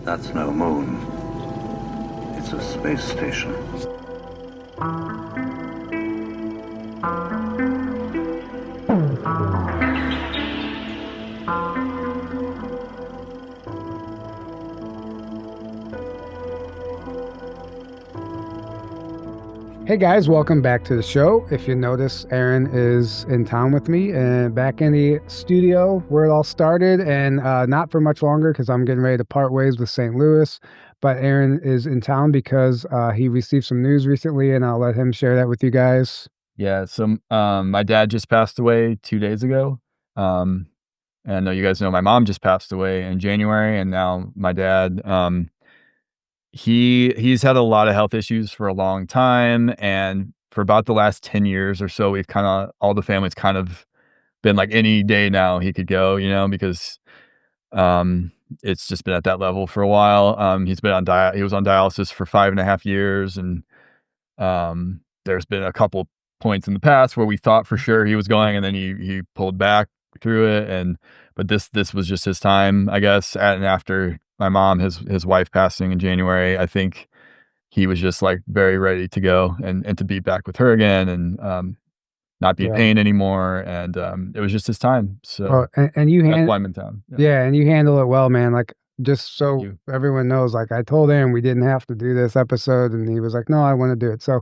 That's no moon. It's a space station. Hey guys, welcome back to the show. If you notice, Aaron is in town with me and back in the studio where it all started, and not for much longer because I'm getting ready to part ways with St. Louis. But Aaron is in town because he received some news recently, and I'll let him share that with you guys. Yeah, so my dad just passed away 2 days ago. And I know you guys know my mom just passed away in January, and now my dad, he's had a lot of health issues for a long time, and for about the last 10 years or so, we've kinda all the family's kind of been like any day now he could go, because, it's just been at that level for a while. He was on dialysis for 5.5 years, and there's been a couple points in the past where we thought for sure he was going, and then he pulled back through it, but this was just his time, I guess. And after my mom, his wife passing in January, I think he was just like very ready to go and to be back with her again, and not be in Yeah. pain anymore. And it was just his time. Well, So and you that's why I'm in town. Yeah. yeah, and you handle it well, man. Like, just Thank so you. everyone knows, like I told Aaron we didn't have to do this episode, and he was like, "No, I want to do it." So,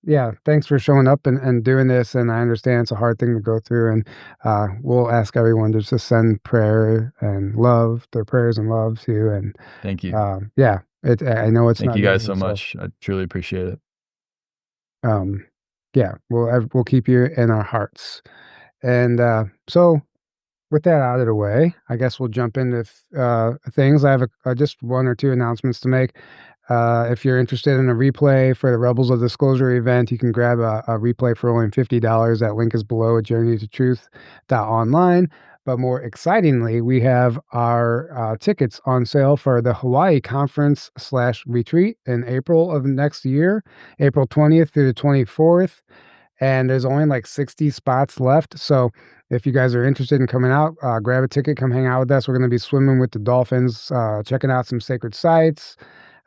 yeah, thanks for showing up and doing this. And I understand it's a hard thing to go through, and we'll ask everyone to just send prayer and love, their prayers and love to you. And Thank you. yeah, I know it's Thank not you guys easy. so So, much. I truly appreciate it. um, yeah, we'll keep you in our hearts. And so, with that out of the way, I guess we'll jump into things. I have just one or two announcements to make. If you're interested in a replay for the Rebels of Disclosure event, you can grab a replay for only $50. That link is below at journeytotruth.online. But more excitingly, we have our tickets on sale for the Hawaii conference/retreat in April of next year, April 20th through the 24th. And there's only like 60 spots left. So if you guys are interested in coming out, grab a ticket, come hang out with us. We're going to be swimming with the dolphins, checking out some sacred sites,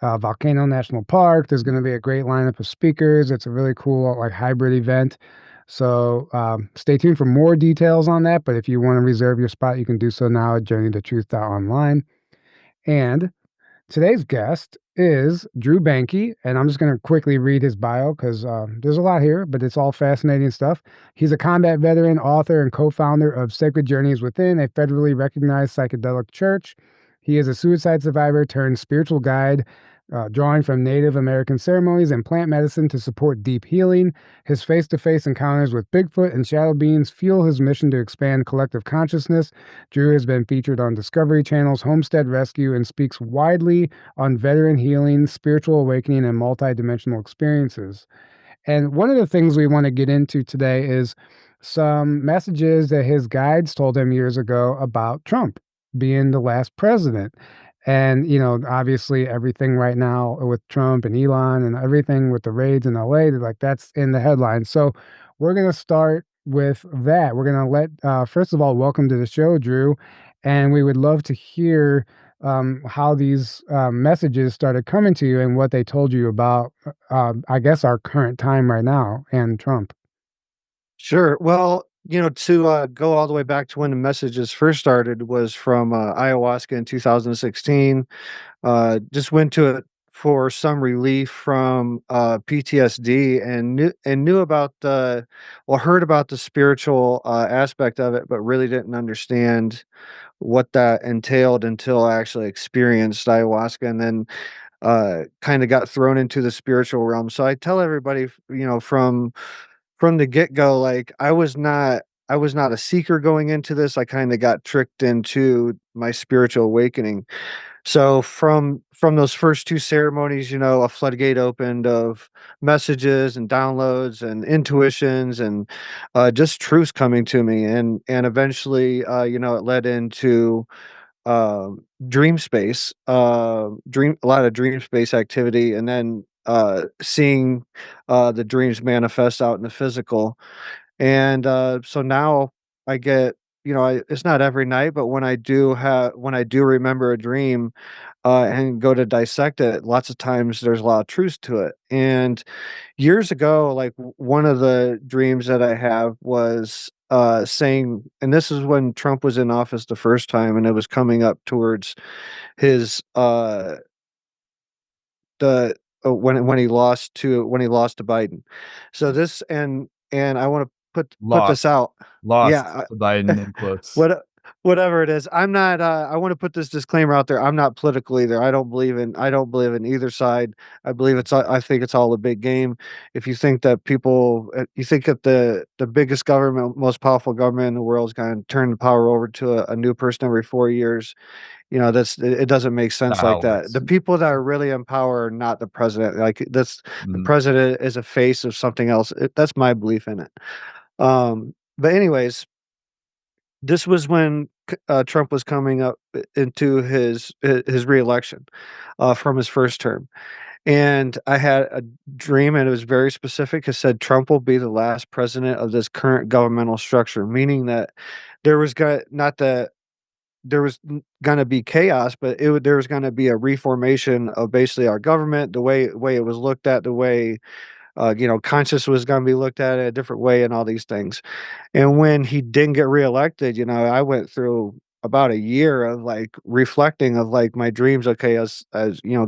Volcano National Park. There's going to be a great lineup of speakers. It's a really cool, like, hybrid event. So stay tuned for more details on that. But if you want to reserve your spot, you can do so now at journeytotruth.online. And today's guest is Drew Bankey, and I'm just going to quickly read his bio because there's a lot here, but it's all fascinating stuff. He's a combat veteran, author, and co-founder of Sacred Journeys Within, a federally recognized psychedelic church. He is a suicide survivor turned spiritual guide, drawing from Native American ceremonies and plant medicine to support deep healing. His face-to-face encounters with Bigfoot and shadow beings fuel his mission to expand collective consciousness. Drew has been featured on Discovery Channel's Homestead Rescue and speaks widely on veteran healing, spiritual awakening, and multidimensional experiences. And one of the things we want to get into today is some messages that his guides told him years ago about Trump being the last president. And, obviously everything right now with Trump and Elon and everything with the raids in LA, like, that's in the headlines. So we're going to start with that. We're going to first of all, welcome to the show, Drew. And we would love to hear how these messages started coming to you and what they told you about, I guess, our current time right now and Trump. Sure. Well, to go all the way back to when the messages first started was from ayahuasca in 2016. Just went to it for some relief from PTSD, and knew about heard about the spiritual aspect of it, but really didn't understand what that entailed until I actually experienced ayahuasca, and then kind of got thrown into the spiritual realm. So I tell everybody, from the get-go, like, I was not a seeker going into this. I kinda got tricked into my spiritual awakening. So from those first 2 ceremonies, a floodgate opened of messages and downloads and intuitions and, just truths coming to me, and eventually, it led into, dream space, a lot of dream space activity, and then, seeing, the dreams manifest out in the physical. And, so now I get, it's not every night, but when I do remember a dream, and go to dissect it, lots of times there's a lot of truth to it. And years ago, like one of the dreams that I have was saying, and this is when Trump was in office the first time, and it was coming up towards his the when he lost to Biden. So this and I want to put this Lost. out. Lost Yeah, to Biden in quotes. whatever it is. I'm not I want to put this disclaimer out there. I'm not political either. I don't believe in either side. I think it's all a big game. If you think that you think that the biggest government, most powerful government in the world is going to turn the power over to a new person every 4 years, it doesn't make sense Not like how it that. works. The people that are really in power are not the president. Like the Mhm. president is a face of something else. That's my belief in it. But anyways, this was when Trump was coming up into his reelection from his first term, and I had a dream, and it was very specific. It said Trump will be the last president of this current governmental structure, meaning that there was going not that there was going to be chaos, but there was going to be a reformation of basically our government, the way it was looked at, the way conscious was going to be looked at a different way, and all these things. And when he didn't get reelected, I went through about a year of like reflecting of like my dreams. Okay, as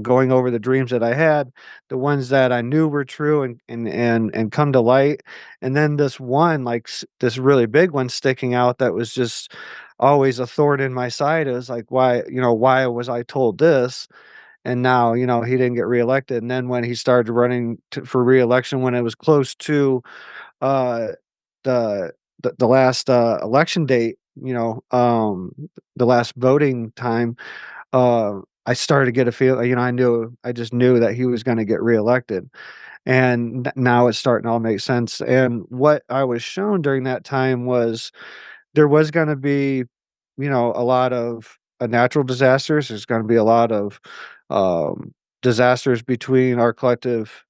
going over the dreams that I had, the ones that I knew were true and come to light, and then this one this really big one sticking out that was just always a thorn in my side. It was like, why was I told this? And now, he didn't get reelected. And then when he started running for reelection, when it was close to uh, the the last election date, the last voting time, I started to get a feel. I just knew that he was going to get reelected, and now it's starting to all make sense. And what I was shown during that time was there was going to be, a lot of natural disasters. There's going to be a lot of disasters between our collective,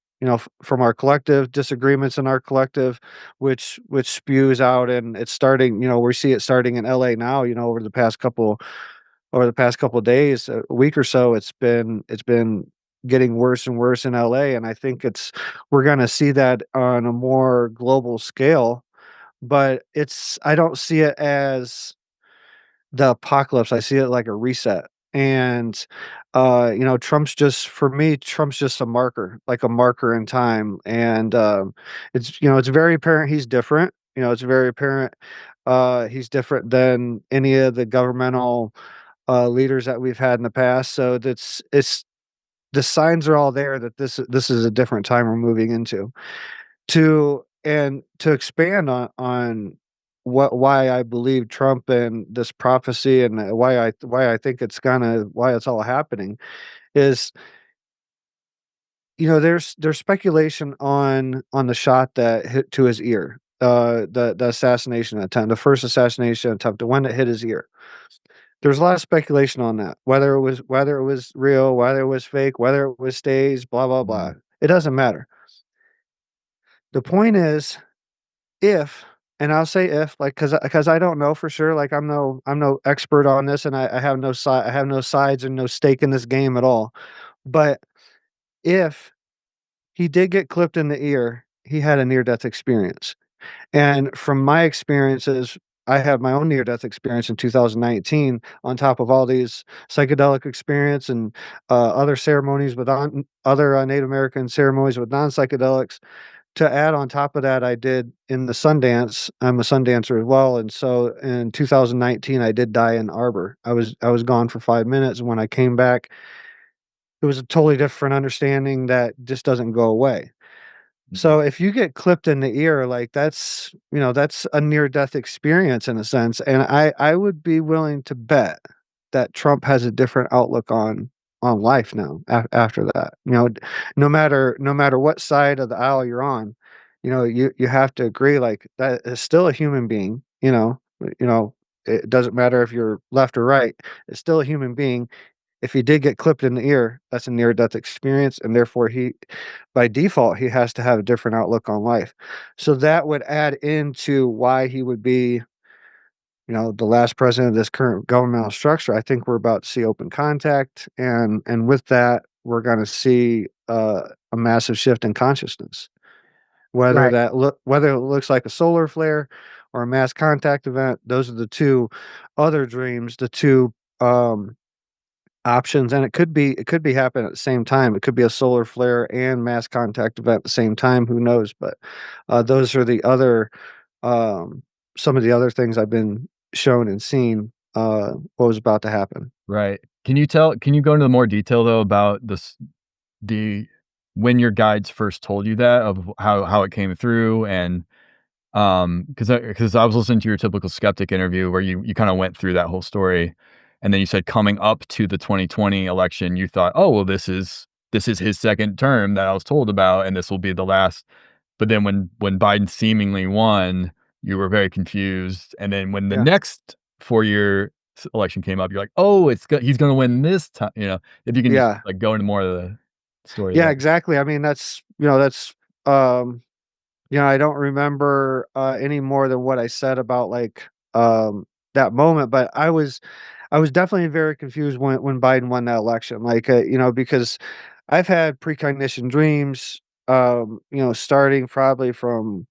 from our collective disagreements in our collective, which spews out, and it's starting. We see it starting in LA now. Over the past couple of days, a week or so, it's been getting worse and worse in LA, and I think we're going to see that on a more global scale. But I don't see it as the apocalypse. I see it like a reset. And Trump's just a marker, like a marker in time. And it's very apparent he's different. It's very apparent he's different than any of the governmental leaders that we've had in the past. So it's the signs are all there that this is a different time we're moving into. To expand on why I believe Trump and this prophecy, and why I think why it's all happening is, there's speculation on the shot that hit to his ear, the assassination attempt, the first assassination attempt, the one that hit his ear. There's a lot of speculation on that, whether it was real, whether it was fake, whether it was staged, blah blah blah. Mhm. It doesn't matter. The point is, if and I'll say if, like, because I don't know for sure, like, I'm no expert on this, and I have I have no sides and no stake in this game at all. But if he did get clipped in the ear, he had a near death experience. And from my experiences, I had my own near death experience in 2019, on top of all these psychedelic experience and other ceremonies with other Native American ceremonies with non psychedelics. To add on top of that, I did in the Sundance. I'm a Sundancer as well, and so in 2019, I did die in Arbor. I was gone for 5 minutes, and when I came back, it was a totally different understanding that just doesn't go away. Mhm. So if you get clipped in the ear, like, that's a near death experience in a sense, and I would be willing to bet that Trump has a different outlook on life now after that. No matter what side of the aisle you're on, you have to agree, like, that is still a human being. It doesn't matter if you're left or right. It's still a human being. If he did get clipped in the ear, that's a near death experience, and therefore by default, he has to have a different outlook on life. So that would add into why he would be, the last president of this current governmental structure, I think we're about to see open contact, and with that, we're going to see a massive shift in consciousness. Right. Whether it looks like a solar flare or a mass contact event, those are the two other dreams, the two um, options, and it could be happening at the same time. It could be a solar flare and mass contact event at the same time. Who knows? But those are the other um, some of the other things I've been shown and seen what was about to happen. Right. Can you go into more detail though about the when your guides first told you that of how it came through and because I was listening to your typical skeptic interview where you kind of went through that whole story, and then you said coming up to the 2020 election, you thought, oh well, this is his second term that I was told about, and this will be the last. But then when Biden seemingly won, you were very confused, and then when the Yeah, next 4-year election came up, you're like, oh, he's going to win this time. If you can just yeah, like go into more of the story yeah, there. exactly. I mean, that's um, I don't remember any more than what I said about like that moment, but I was definitely very confused when Biden won that election. Like, because I've had precognition dreams, starting probably from,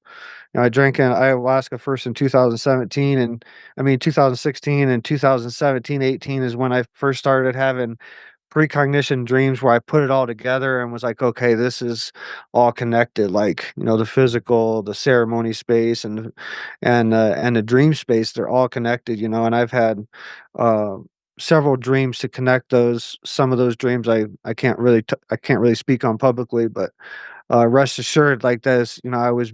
I drank an ayahuasca first in 2017, and I mean 2016 and 2017, 18 is when I first started having precognition dreams where I put it all together and was like, okay, this is all connected. Like, the physical, the ceremony space, and the dream space, they're all connected. And I've had uh, several dreams to connect those. Some of those dreams I can't really speak on publicly, but rest assured, like this, I was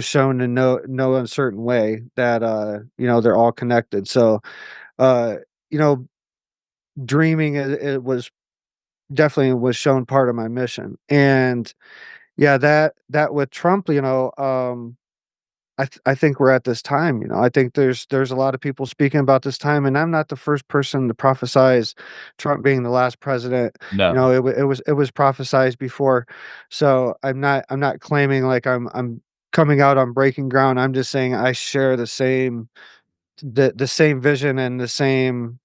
shown in no uncertain way that they're all connected. So uh, you know dreaming, it was definitely was shown part of my mission. And yeah, that with Trump, I think we're at this time. I think there's a lot of people speaking about this time, and I'm not the first person to prophesize Trump being the last president. No. It was prophesized before. So I'm not claiming like I'm coming out on breaking ground. I'm just saying I share the same vision and the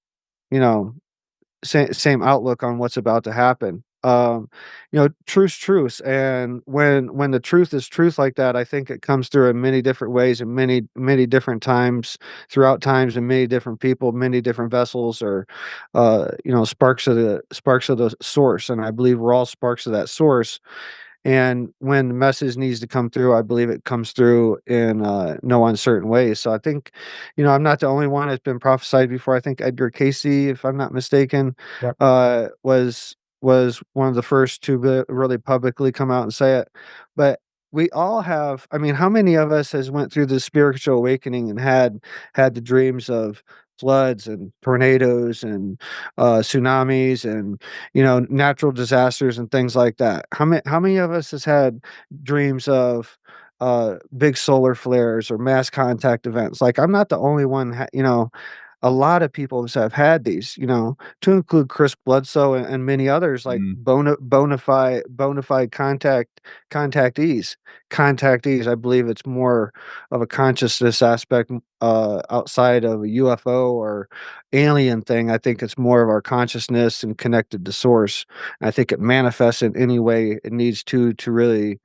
you know same outlook on what's about to happen. Truth's, and when the truth is truth like that, I think it comes through in many different ways and many different times throughout times and many different people, many different vessels, or sparks of the source. And I believe we're all sparks of that source. And when the message needs to come through, I believe it comes through in no uncertain ways. So I think, I'm not the only one that's been prophesied before. I think Edgar Casey, if I'm not mistaken, Yep. was one of the first to really publicly come out and say it. But we all have. I mean, how many of us has went through the spiritual awakening and had the dreams of floods and tornadoes and tsunamis and natural disasters and things like that. How many of us has had dreams of big solar flares or mass contact events? Like, I'm not the only one. A lot of people have had these. To include Chris Bledsoe and many others, like Mm. bona fide contactees. I believe it's more of a consciousness aspect outside of a UFO or alien thing. I think it's more of our consciousness and connected to source. I think it manifests in any way it needs to really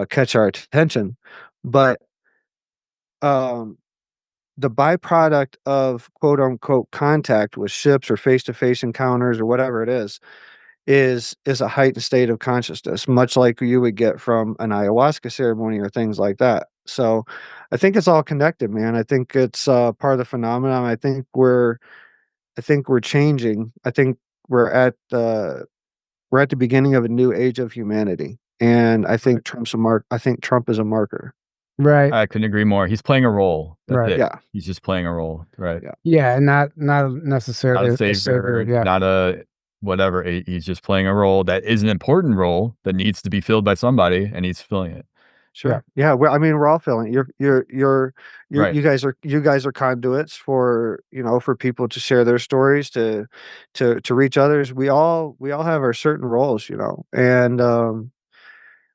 catch our attention. But um, the byproduct of quote unquote contact with ships or face to face encounters or whatever it is a heightened state of consciousness, much like you would get from an ayahuasca ceremony or things like that. So I think it's all connected, man. I think it's part of the phenomenon. I think we're changing. I think we're at the beginning of a new age of humanity. And I think I think Trump is a marker. Right. I couldn't agree more. He's playing a role. That's Right. it. Yeah. He's just playing a role, right? Yeah. Yeah, and not Not necessarily a a savior. savior, Yeah. not a whatever. He's just playing a role that is an important role that needs to be filled by somebody, and he's filling it. Yeah. Sure. Yeah. I mean, we're all feeling it. Right. You guys are conduits for people to share their stories to reach others. We all have our certain roles, and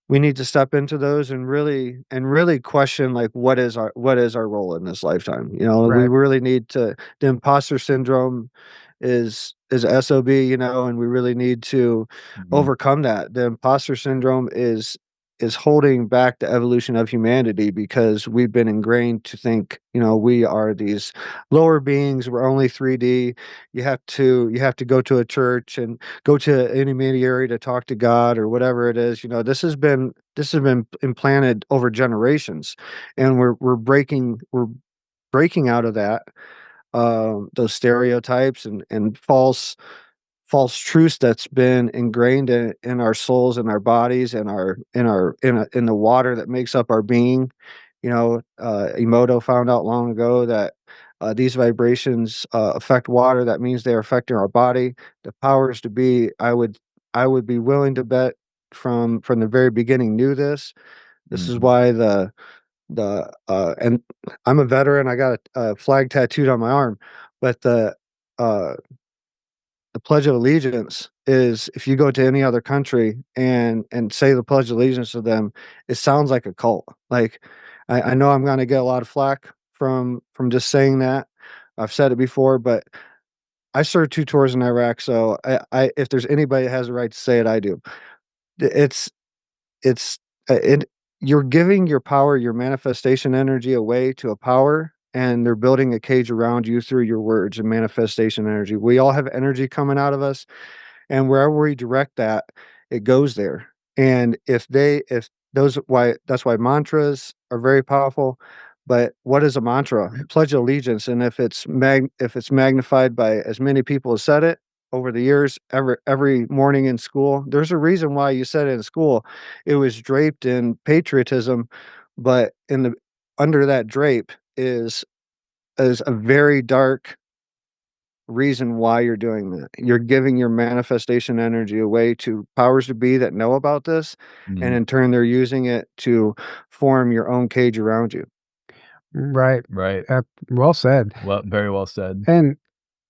we need to step into those and really question, like, what is our role in this lifetime? You know, we Right. really need to. The imposter syndrome is a SOB, you know, and we really need to Mhm. overcome that. The imposter syndrome is holding back the evolution of humanity because we've been ingrained to think, you know, we are these lower beings, we're only 3D. You have to go to a church and go to an intermediary to talk to God or whatever it is. You know, this has been implanted over generations, and we're breaking out of that, those stereotypes and false truths that's been ingrained in our souls and our bodies and in the water that makes up our being. You know, Emoto found out long ago that these vibrations affect water. That means they're affecting our body. The powers to be, I would be willing to bet from the very beginning knew this. This is Mhm. why and I'm a veteran. I got a flag tattooed on my arm, but uh the Pledge of Allegiance is, if you go to any other country and say the Pledge of Allegiance to them, it sounds like a cult. Like, I know I'm gonna get a lot of flack from just saying that. I've said it before, but I served 2 tours in Iraq, so I if there's anybody that has the right to say it, I do. It's it's it you're giving your power, your manifestation energy away to a power, and they're building a cage around you through your words and manifestation energy. We all have energy coming out of us, and wherever we direct that, it goes there. And if those why that's why mantras are very powerful. But what is a mantra? Pledge allegiance, and if it's magnified by as many people as said it over the years, every morning in school, there's a reason why you said it in school. It was draped in patriotism, but in the under that drape is a very dark reason why you're doing that. You're giving your manifestation energy away to powers to be that know about this, and Mhm. in turn, they're using it to form your own cage around you. Right. Right. Well said. Well, very well said. And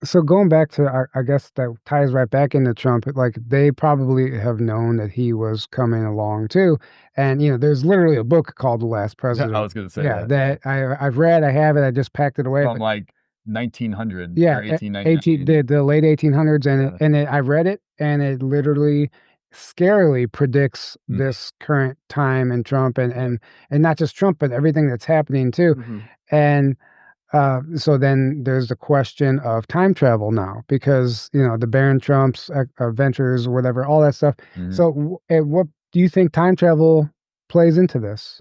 so going back to, I guess that ties right back into Trump. Like they probably have known that he was coming along too. And there's literally a book called The Last I President. was gonna say Yeah, that, yeah. that I've read. I have it. I just packed it away. From, But like, 1900 yeah, or 1899. the late 1800s, and Yeah. I read it, and it literally scarily predicts Mm. this current time and Trump, and not just Trump, but everything that's happening too. Mhm. And so then there's the question of time travel now, because the Baron Trump's ventures, whatever, all that stuff. Mhm. So, what do you think time travel plays into this?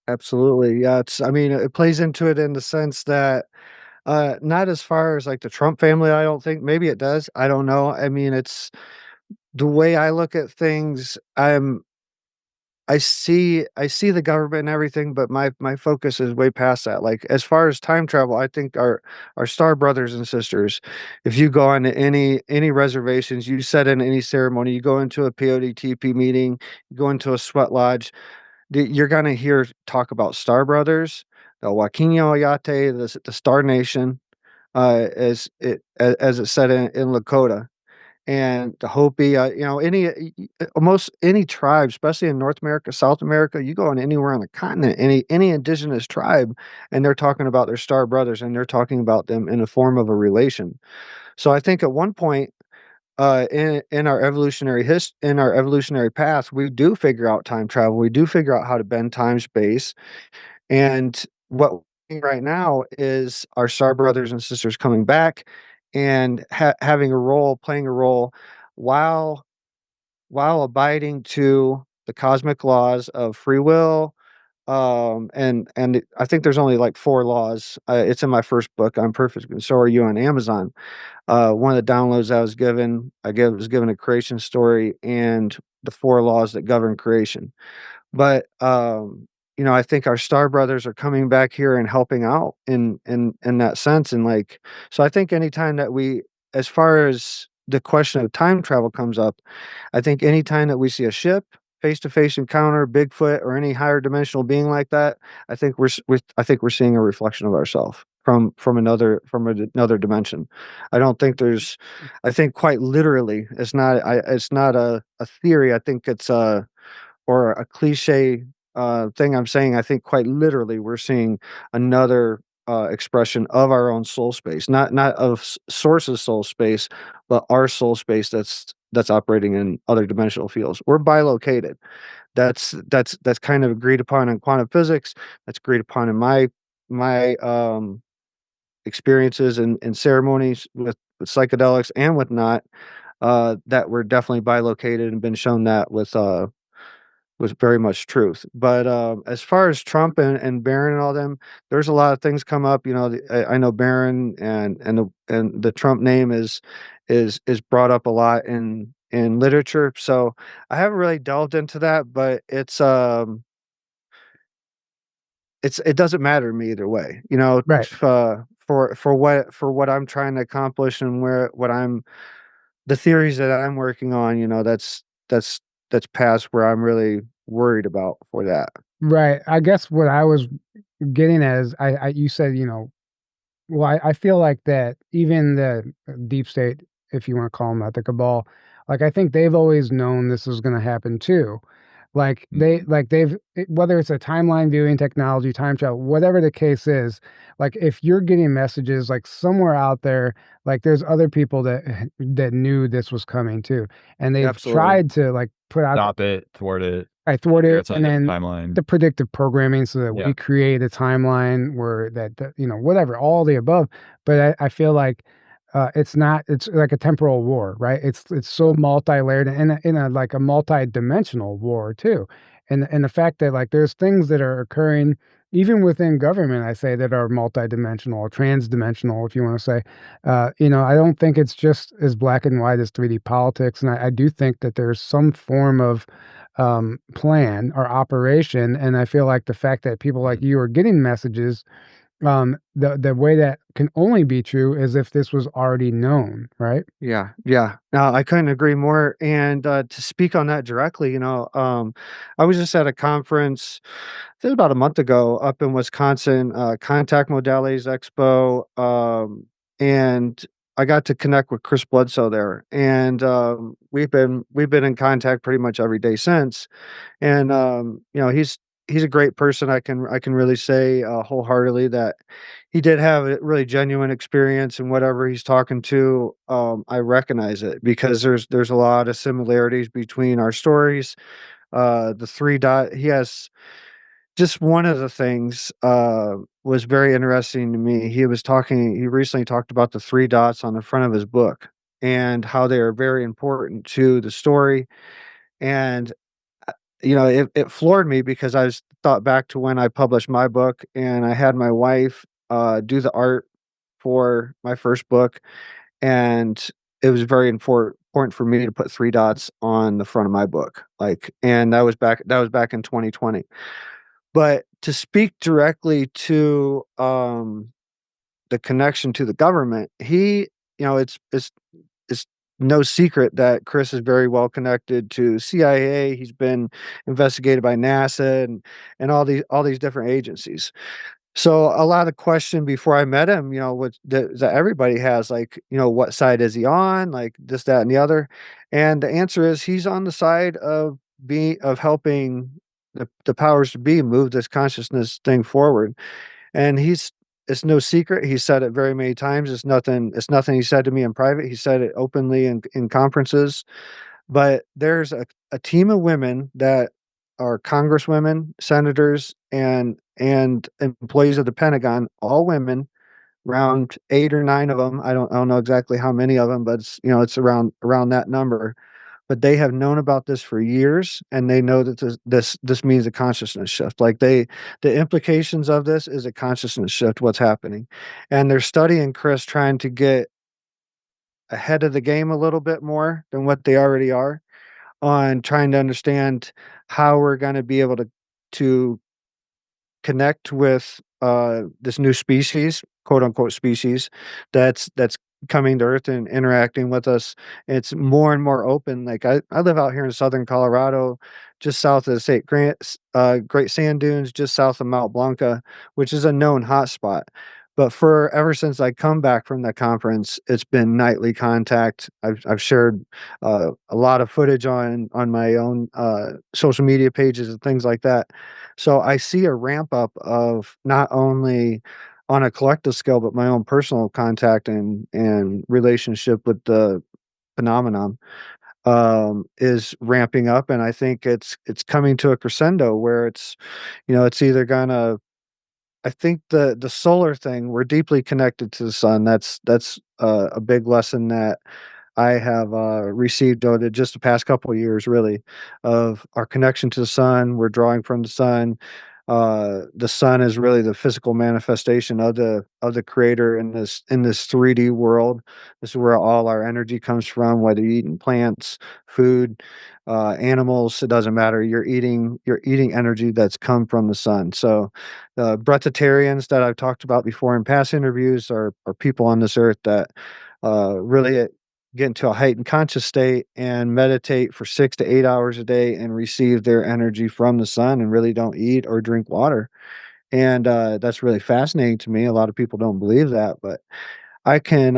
Absolutely, yeah, I mean, it plays into it in the sense that, not as far as, like, the Trump family, I don't think. Maybe it does, I don't know. I mean, it's the way I look at things, I see the government and everything, but my focus is way past that. Like, as far as time travel, I think our star brothers and sisters, if you go on to any reservations, you set in any ceremony, you go into a PODTP meeting, you go into a sweat lodge, you're gonna hear talk about star brothers, the Joaquino Ayate, the Star Nation, as it said in Lakota. And the Hopi, almost any tribe, especially in North America, South America, you go on anywhere on the continent, any indigenous tribe, and they're talking about their star brothers, and they're talking about them in the form of a relation. So I think at one point, in our in our evolutionary path, we do figure out time travel. We do figure out how to bend time space, and what we're seeing right now is our star brothers and sisters coming back and having a role, playing a role, while abiding to the cosmic laws of free will. And I think there's only like 4 laws. It's in my first book, I'm Perfect, and so are you, on Amazon. One of the downloads was given a creation story and the 4 laws that govern creation. But, I think our star brothers are coming back here and helping out in that sense, and, like, so I think anytime that as far as the question of time travel comes up, I think anytime that we see a ship, face-to-face encounter, Bigfoot, or any higher dimensional being like that, I think we're seeing a reflection of ourself from another dimension. I don't think there's I think quite literally, it's not a theory. I think it's or a cliche thing I'm saying. I think quite literally we're seeing another expression of our own soul space, not of source's soul space, but our soul space that's operating in other dimensional fields. We're bilocated. That's kind of agreed upon in quantum physics. That's agreed upon in my experiences and ceremonies with psychedelics and whatnot. That we're definitely bilocated and been shown that with very much truth. But as far as Trump and Barron and all them, there's a lot of things come up. You know, I know Barron and the Trump name is brought up a lot in literature. So I haven't really delved into that, but it doesn't matter to me either way. You know, Right. for what I'm trying to accomplish and where what I'm the theories that I'm working on, you know, that's past where I'm really worried about for that. Right. I guess what I was getting at is you said, well, I feel like that even the deep state, if you want to call them that, the cabal, like I think they've always known this was going to happen too. Like whether it's a timeline viewing technology, time travel, whatever the case is, like if you're getting messages like somewhere out there, like there's other people that that knew this was coming too, and they've Absolutely. tried to like put out Stop it, thwart it. I thwart Yeah, it, it's on and a different then timeline. the predictive programming so that Yeah. we create a timeline where whatever, all the above. But I feel like it's not. It's like a temporal war, right? It's so multi-layered and in a like a multi-dimensional war too. And the fact that like there's things that are occurring even within government, I say that are multi-dimensional or trans-dimensional, if you want to say. I don't think it's just as black and white as 3D politics, and I do think that there's some form of plan or operation. And I feel like the fact that people like you are getting messages, the way that can only be true is if this was already known, right? Yeah, yeah. No, I couldn't agree more. And to speak on that directly, I was just at a conference, I think about a month ago up in Wisconsin, Contact Modalities Expo, and I got to connect with Chris Bledsoe there, and we've been in contact pretty much every day since. And he's a great person. I can really say wholeheartedly that he did have a really genuine experience, and whatever he's talking to, I recognize it because there's a lot of similarities between our stories. The three dot he has just one of the things was very interesting to me. He recently talked about the three dots on the front of his book and how they are very important to the story. And it floored me because I was thought back to when I published my book and I had my wife do the art for my first book, and it was very important for me to put three dots on the front of my book. And that was back in 2020. But to speak directly to the connection to the government, it's no secret that Chris is very well connected to CIA. He's been investigated by NASA and all these different agencies. So a lot of question before I met him, that everybody has, like, what side is he on, like this, that, and the other, and the answer is he's on the side of helping the powers to be move this consciousness thing forward. And it's no secret. He said it very many times. It's nothing he said to me in private. He said it openly in conferences. But there's a team of women that are congresswomen, senators, and employees of the Pentagon, all women, around 8 or 9 of them. I don't know exactly how many of them, but it's around that number. But they have known about this for years, and they know that this means a consciousness shift. The implications of this is a consciousness shift, what's happening. And they're studying Chris, trying to get ahead of the game a little bit more than what they already are, on trying to understand how we're gonna be able to connect with this new species, quote unquote species, that's coming to Earth and interacting with us. It's more and more open. Like I live out here in southern Colorado, just south of the Great Sand Dunes, just south of Mount Blanca, which is a known hotspot. But for ever since I come back from that conference, it's been nightly contact. I've shared a lot of footage on my own social media pages and things like that. So I see a ramp up of not only on a collective scale, but my own personal contact and relationship with the phenomenon is ramping up, and I think it's coming to a crescendo where it's either gonna. I think the solar thing, we're deeply connected to the sun. That's a big lesson that I have received over just the past couple of years, really, of our connection to the sun. We're drawing from the sun. The sun is really the physical manifestation of the creator in this 3D world. This is where all our energy comes from, whether you're eating plants, food, animals, it doesn't matter. You're eating energy that's come from the sun. So the breatharians that I've talked about before in past interviews are people on this earth that really get into a heightened conscious state and meditate for 6 to 8 hours a day and receive their energy from the sun and really don't eat or drink water. And that's really fascinating to me. A lot of people don't believe that, but I can,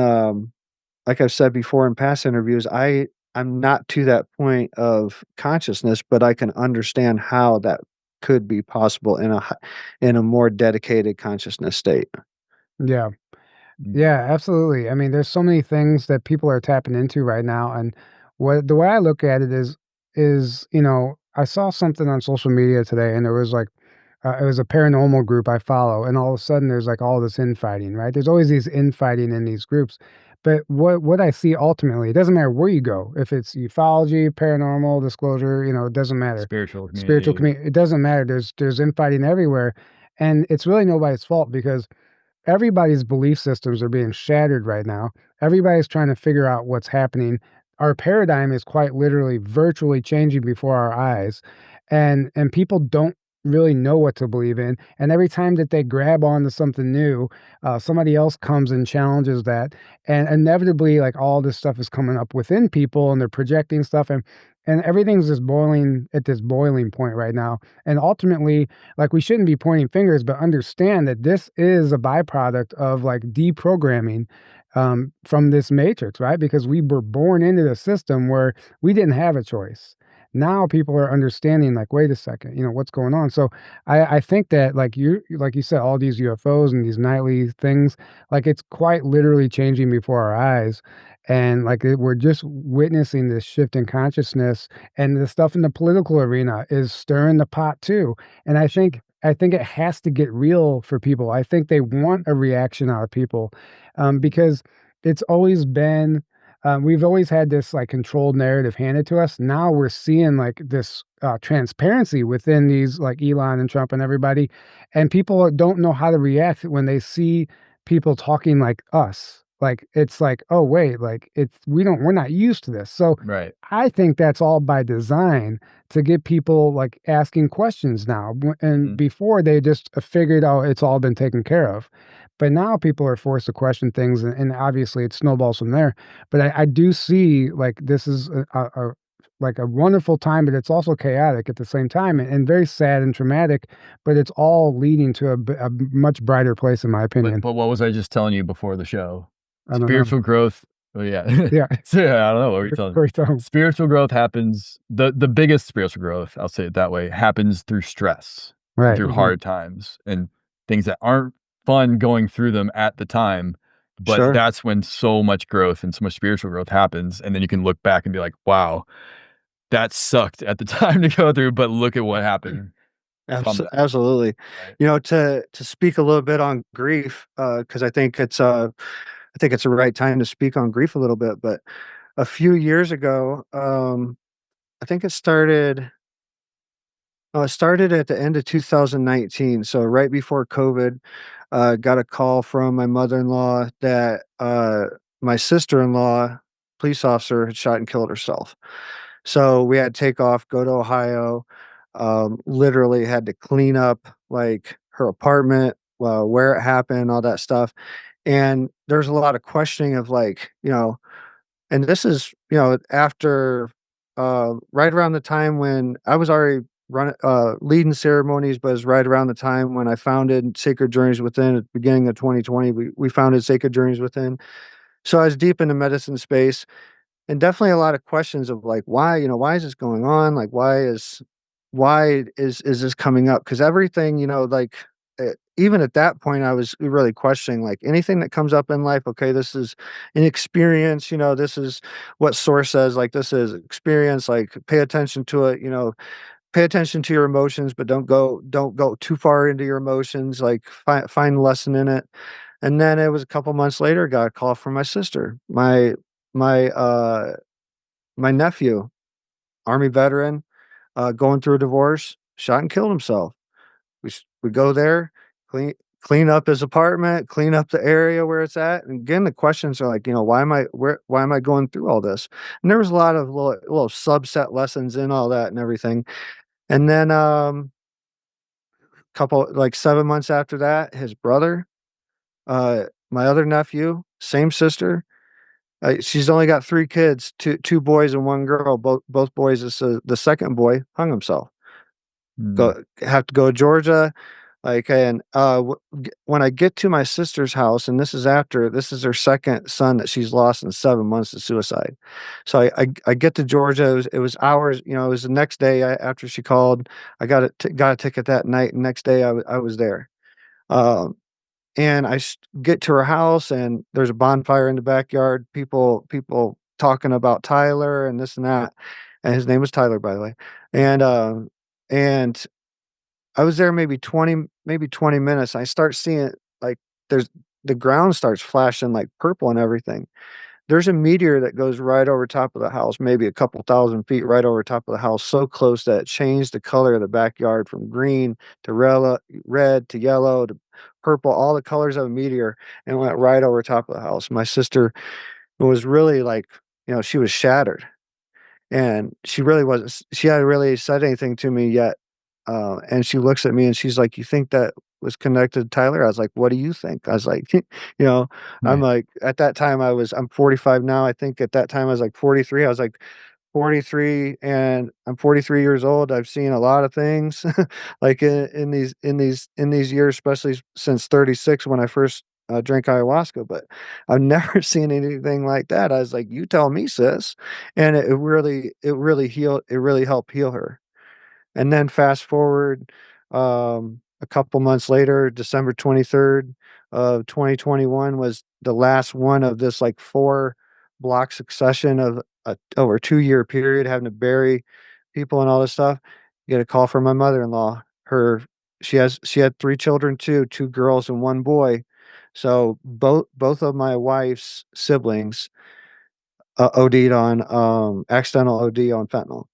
like I've said before in past interviews, I'm not to that point of consciousness, but I can understand how that could be possible in a more dedicated consciousness state. Yeah. Mm. Yeah, absolutely. I mean, there's so many things that people are tapping into right now, and the way I look at it is I saw something on social media today, and there was like it was a paranormal group I follow, and all of a sudden there's like all this infighting, right? There's always these infighting in these groups, but what I see ultimately, it doesn't matter where you go, if it's ufology, paranormal, disclosure, it doesn't matter. Spiritual Spiritual community. community, it doesn't matter. There's infighting everywhere, and it's really nobody's fault because everybody's belief systems are being shattered right now. Everybody's trying to figure out what's happening. Our paradigm is quite literally virtually changing before our eyes. And people don't really know what to believe in. And every time that they grab onto something new, somebody else comes and challenges that. And inevitably, like all this stuff is coming up within people and they're projecting stuff and everything's just boiling at this boiling point right now. And ultimately, like we shouldn't be pointing fingers, but understand that this is a byproduct of like deprogramming from this matrix, right? Because we were born into the system where we didn't have a choice. Now people are understanding, like, wait a second, what's going on? So I think that like you said, all these UFOs and these nightly things, like it's quite literally changing before our eyes. And like we're just witnessing this shift in consciousness, and the stuff in the political arena is stirring the pot too. And I think it has to get real for people. I think they want a reaction out of people, because it's always been we've always had this like controlled narrative handed to us. Now we're seeing like this transparency within these like Elon and Trump and everybody, and people don't know how to react when they see people talking like us. Like it's like, oh wait, like we're not used to this. So Right. I think that's all by design to get people like asking questions now. And Mhm. before they just figured, oh, it's all been taken care of. But now people are forced to question things, and obviously it snowballs from there. But I do see like this is like a wonderful time, but it's also chaotic at the same time, and very sad and traumatic. But it's all leading to a much brighter place, in my opinion. But what was I just telling you before the show? I don't know. Spiritual growth. Oh yeah. Yeah, So, yeah, I don't know what were you telling me. great time. Spiritual growth happens the biggest spiritual growth, I'll say it that way, happens through stress and Right. through hard times and things that aren't fun going through them at the time. But Sure. that's when so much growth and so much spiritual growth happens. And then you can look back and be like, wow, that sucked at the time to go through, but look at what happened from that. Absolutely. Right. To speak a little bit on grief, because I think it's the right time to speak on grief a little bit. But a few years ago, I think it started. Oh, it started at the end of 2019, so right before COVID. Got a call from my mother-in-law that my sister-in-law, police officer, had shot and killed herself. So we had to take off, go to Ohio. Literally had to clean up like her apartment, where it happened, all that stuff. And there's a lot of questioning of like, and this is, after right around the time when I was already leading ceremonies, but it was right around the time when I founded Sacred Journeys Within at the beginning of 2020. We founded Sacred Journeys Within. So I was deep in the medicine space, and definitely a lot of questions of like, why, why is this going on? Like, why is this coming up? Because everything, like, even at that point, I was really questioning like anything that comes up in life. Okay, this is an experience. This is what source says. Like, this is experience. Like, pay attention to it. Pay attention to your emotions, but don't go too far into your emotions. Like, find a lesson in it. And then it was a couple months later, got a call from my sister, my my nephew, Army veteran, going through a divorce, shot and killed himself. We go there, clean clean up his apartment, clean up the area where it's at. And again, the questions are like, why am I going through all this? And there was a lot of little subset lessons in all that and everything. And then couple like 7 months after that, his brother, my other nephew, same sister. She's only got 3 kids, two boys and 1 girl. Both boys. The second boy hung himself. Mm. Have to go to Georgia. Like, and when I get to my sister's house, and this is her second son that she's lost in 7 months to suicide. So I get to Georgia. It was hours. It was the next day after she called. I got a ticket that night. And next day I was there. Um, and get to her house, and there's a bonfire in the backyard. People talking about Tyler and this and that. And his name was Tyler, by the way. And I was there maybe 20 minutes. I start seeing like there's the ground starts flashing like purple and everything. There's a meteor that goes right over top of the house, maybe a couple thousand feet right over top of the house, so close that it changed the color of the backyard from green to red to yellow to purple, all the colors of a meteor, and went right over top of the house. My sister was really like, she was shattered. And she really wasn't she hadn't really said anything to me yet, and she looks at me and she's like, "You think that was connected to Tyler?" I was like, "What do you think?" I was like, know, I'm Right. like at that time I'm 45 now. I think at that time I was like 43. I was like 43, and I'm 43 years old. I've seen a lot of things like in these years, especially since 36 when I first drank ayahuasca, but I've never seen anything like that. I was like, "You tell me, sis," and it really helped heal her. And then fast forward, a couple months later, December 23rd of 2021 was the last one of this, like, 4-block succession of over a 2-year period having to bury people and all this stuff. Get a call from my mother-in-law. She had 3 children too, 2 girls and 1 boy. So both of my wife's siblings, OD'd on, accidental OD on fentanyl.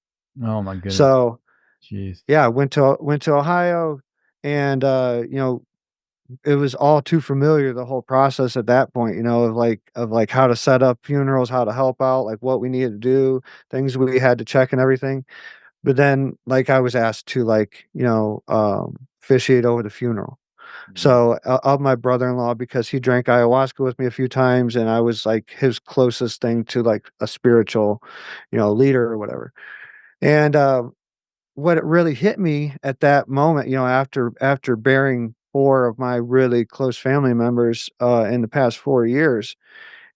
Oh my goodness. So Jeez. yeah, went to Ohio, and, it was all too familiar, the whole process at that point, of like how to set up funerals, how to help out, like what we needed to do, things we had to check and everything. But then, like, I was asked to, like, officiate over the funeral. Mm. So, of my brother-in-law, because he drank ayahuasca with me a few times, and I was, like, his closest thing to, like, a spiritual, leader or whatever. And, what it really hit me at that moment, after burying 4 of my really close family members, in the past 4 years,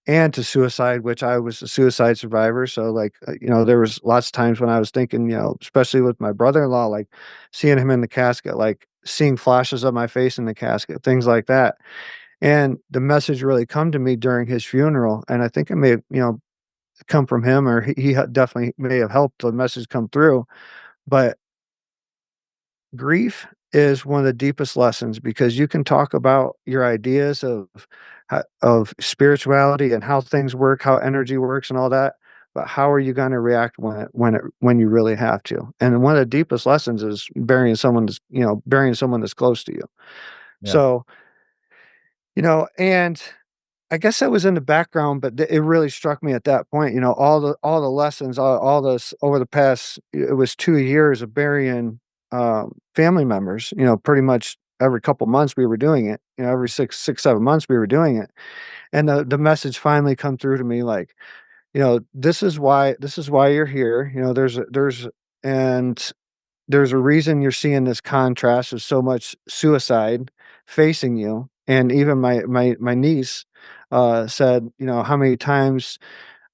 and to suicide, which I was a suicide survivor, so, like, there was lots of times when I was thinking, especially with my brother-in-law, like, seeing him in the casket, like, seeing flashes of my face in the casket, things like that, and the message really come to me during his funeral, and I think it may have, come from him, or he definitely may have helped the message come through, but grief is one of the deepest lessons, because you can talk about your ideas of spirituality and how things work, how energy works and all that, but how are you gonna react when you really have to? And one of the deepest lessons is burying someone that's close to you. Yeah. So, and I guess that was in the background, but it really struck me at that point, all the lessons, all this over the past, it was 2 years of burying, family members, pretty much every couple months we were doing it, every 7 months we were doing it. And the message finally come through to me like, this is why you're here, and there's a reason you're seeing this contrast of so much suicide facing you. And even my niece said, you know, how many times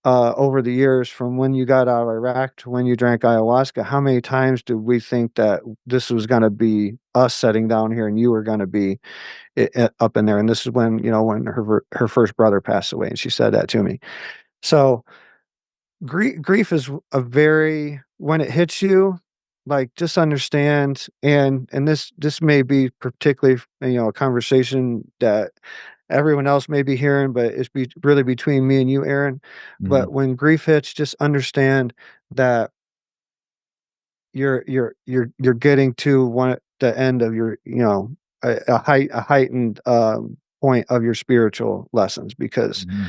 over the years from when you got out of Iraq to when you drank ayahuasca, how many times did we think that this was going to be us sitting down here and you were going to be up in there? And this is when, you know, when her first brother passed away, and she said that to me. So grief is a very, when it hits you, like, just understand, and this may be particularly, you know, a conversation that everyone else may be hearing, but it's really between me and you, Aaron. Mhm. But when grief hits, just understand that you're getting to the end of your, you know, a heightened point of your spiritual lessons, because Mhm.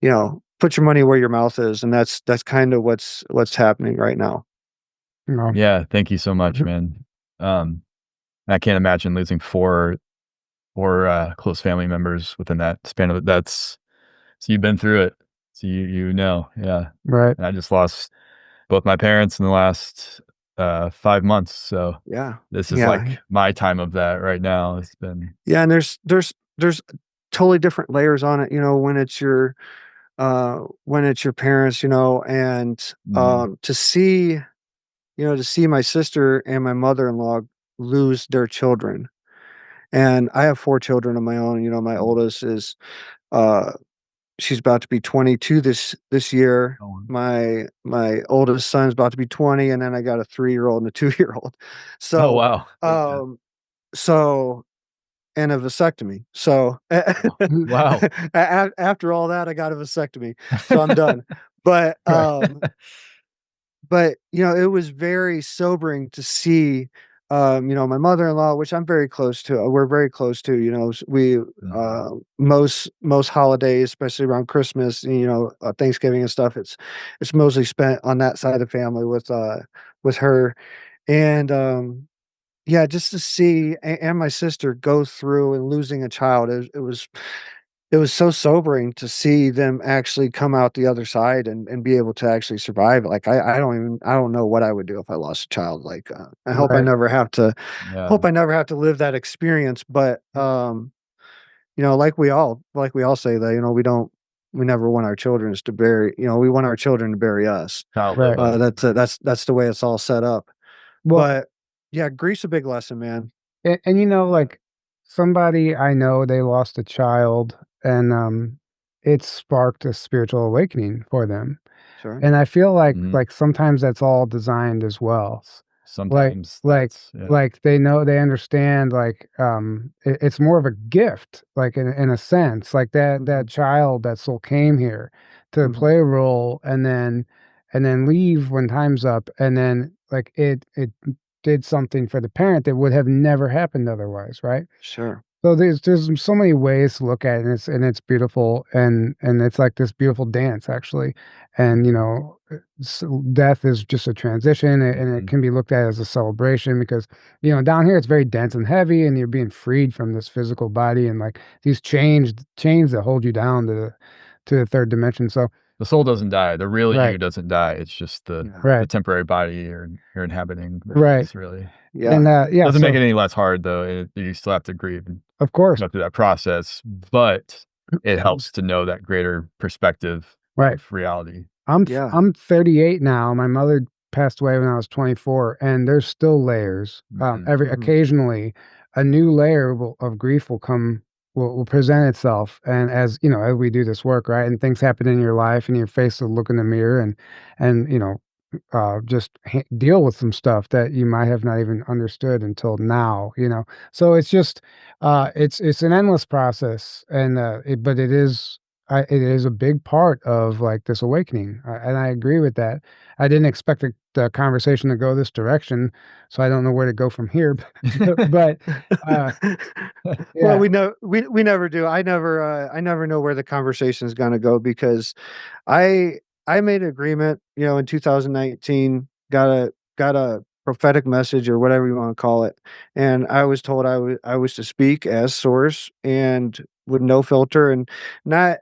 you know, put your money where your mouth is, and that's kind of what's happening right now. You know, Yeah, thank you so much, man. Um, I can't imagine losing 4 close family members within that span of that's so you've been through it. So you know, yeah. right, And I just lost both my parents in the last, 5 months, so Yeah, this is, yeah, like, my time of that right now. It's been yeah. And there's totally different layers on it. You know, when it's your parents, you know, and Mhm, to see, you know, to see my sister and my mother-in-law lose their children. And I have 4 children of my own. You know, my mhm. oldest is uh she's about to be 22 this year. Oh, My oldest son's about to be 20, and then I got a 3-year-old and a 2-year-old. oh, So, wow. Yeah. so and a vasectomy. So, Oh, wow. after all that, I got a vasectomy, so I'm done. But, Right. but, you know, it was very sobering to see, you know, my mother-in-law, which I'm very close to, we're very close to, you know, Mhm, most holidays, especially around Christmas, you know, Thanksgiving and stuff, it's mostly spent on that side of the family with her. And, yeah, just to see and my sister go through and losing a child, it was so sobering to see them actually come out the other side and be able to actually survive. Like, I don't know what I would do if I lost a child. Like, I hope right, yeah. I never have to live that experience. But, you know, like we all say that, you know, we never want our childrens to bury, you know, we want our children to bury us. Kinda live right. a That's the way it's all set up. Well, But yeah, grief's a big lesson, man. and you know, like somebody I know, they lost a child, and it sparked a spiritual awakening for them. Sure. And I feel mhm. like sometimes that's all designed as well. Like Sometimes like that's yeah. like they know, they understand, like, it's more of a gift, like, in a sense, like that Mhm. child, that soul came here to Mhm. play a role, and then leave when time's up, and then, like, it did something for the parent that would have never happened otherwise, right? Sure. So there's so many ways to look at it, and it's beautiful, and it's like this beautiful dance, actually. And, you know, death is just a transition, and it Mhm. can be looked at as a celebration because, you know, down here it's very dense and heavy, and you're being freed from this physical body, and like these chains that hold you down to the third dimension. So The soul doesn't die, the real you right, doesn't die, it's just Yeah. the right, temporary body you're inhabiting that right, is really Yeah. and yeah, doesn't make so it any less hard though, you still have to grieve and of course, go through that process, but it helps to know that greater perspective right. of reality. Yeah. I'm 38 now. My mother passed away when I was 24, and there's still layers. Mhm. Every Mhm. occasionally, a new layer of grief will present itself, and as you know, as we do this work, right, and things happen in your life, and you're faced with look in the mirror, and you know, just deal with some stuff that you might have not even understood until now, you know. So it's just, it's an endless process, and but it is a big part of like this awakening, and I agree with that. I didn't expect the conversation to go this direction, so I don't know where to go from here. But uh, Well, yeah, we never do. I never know where the conversation is gonna go, because I I made an agreement, you know, in 2019, got a prophetic message or whatever you wanna call it, and I was told I was to speak as source and with no filter, and not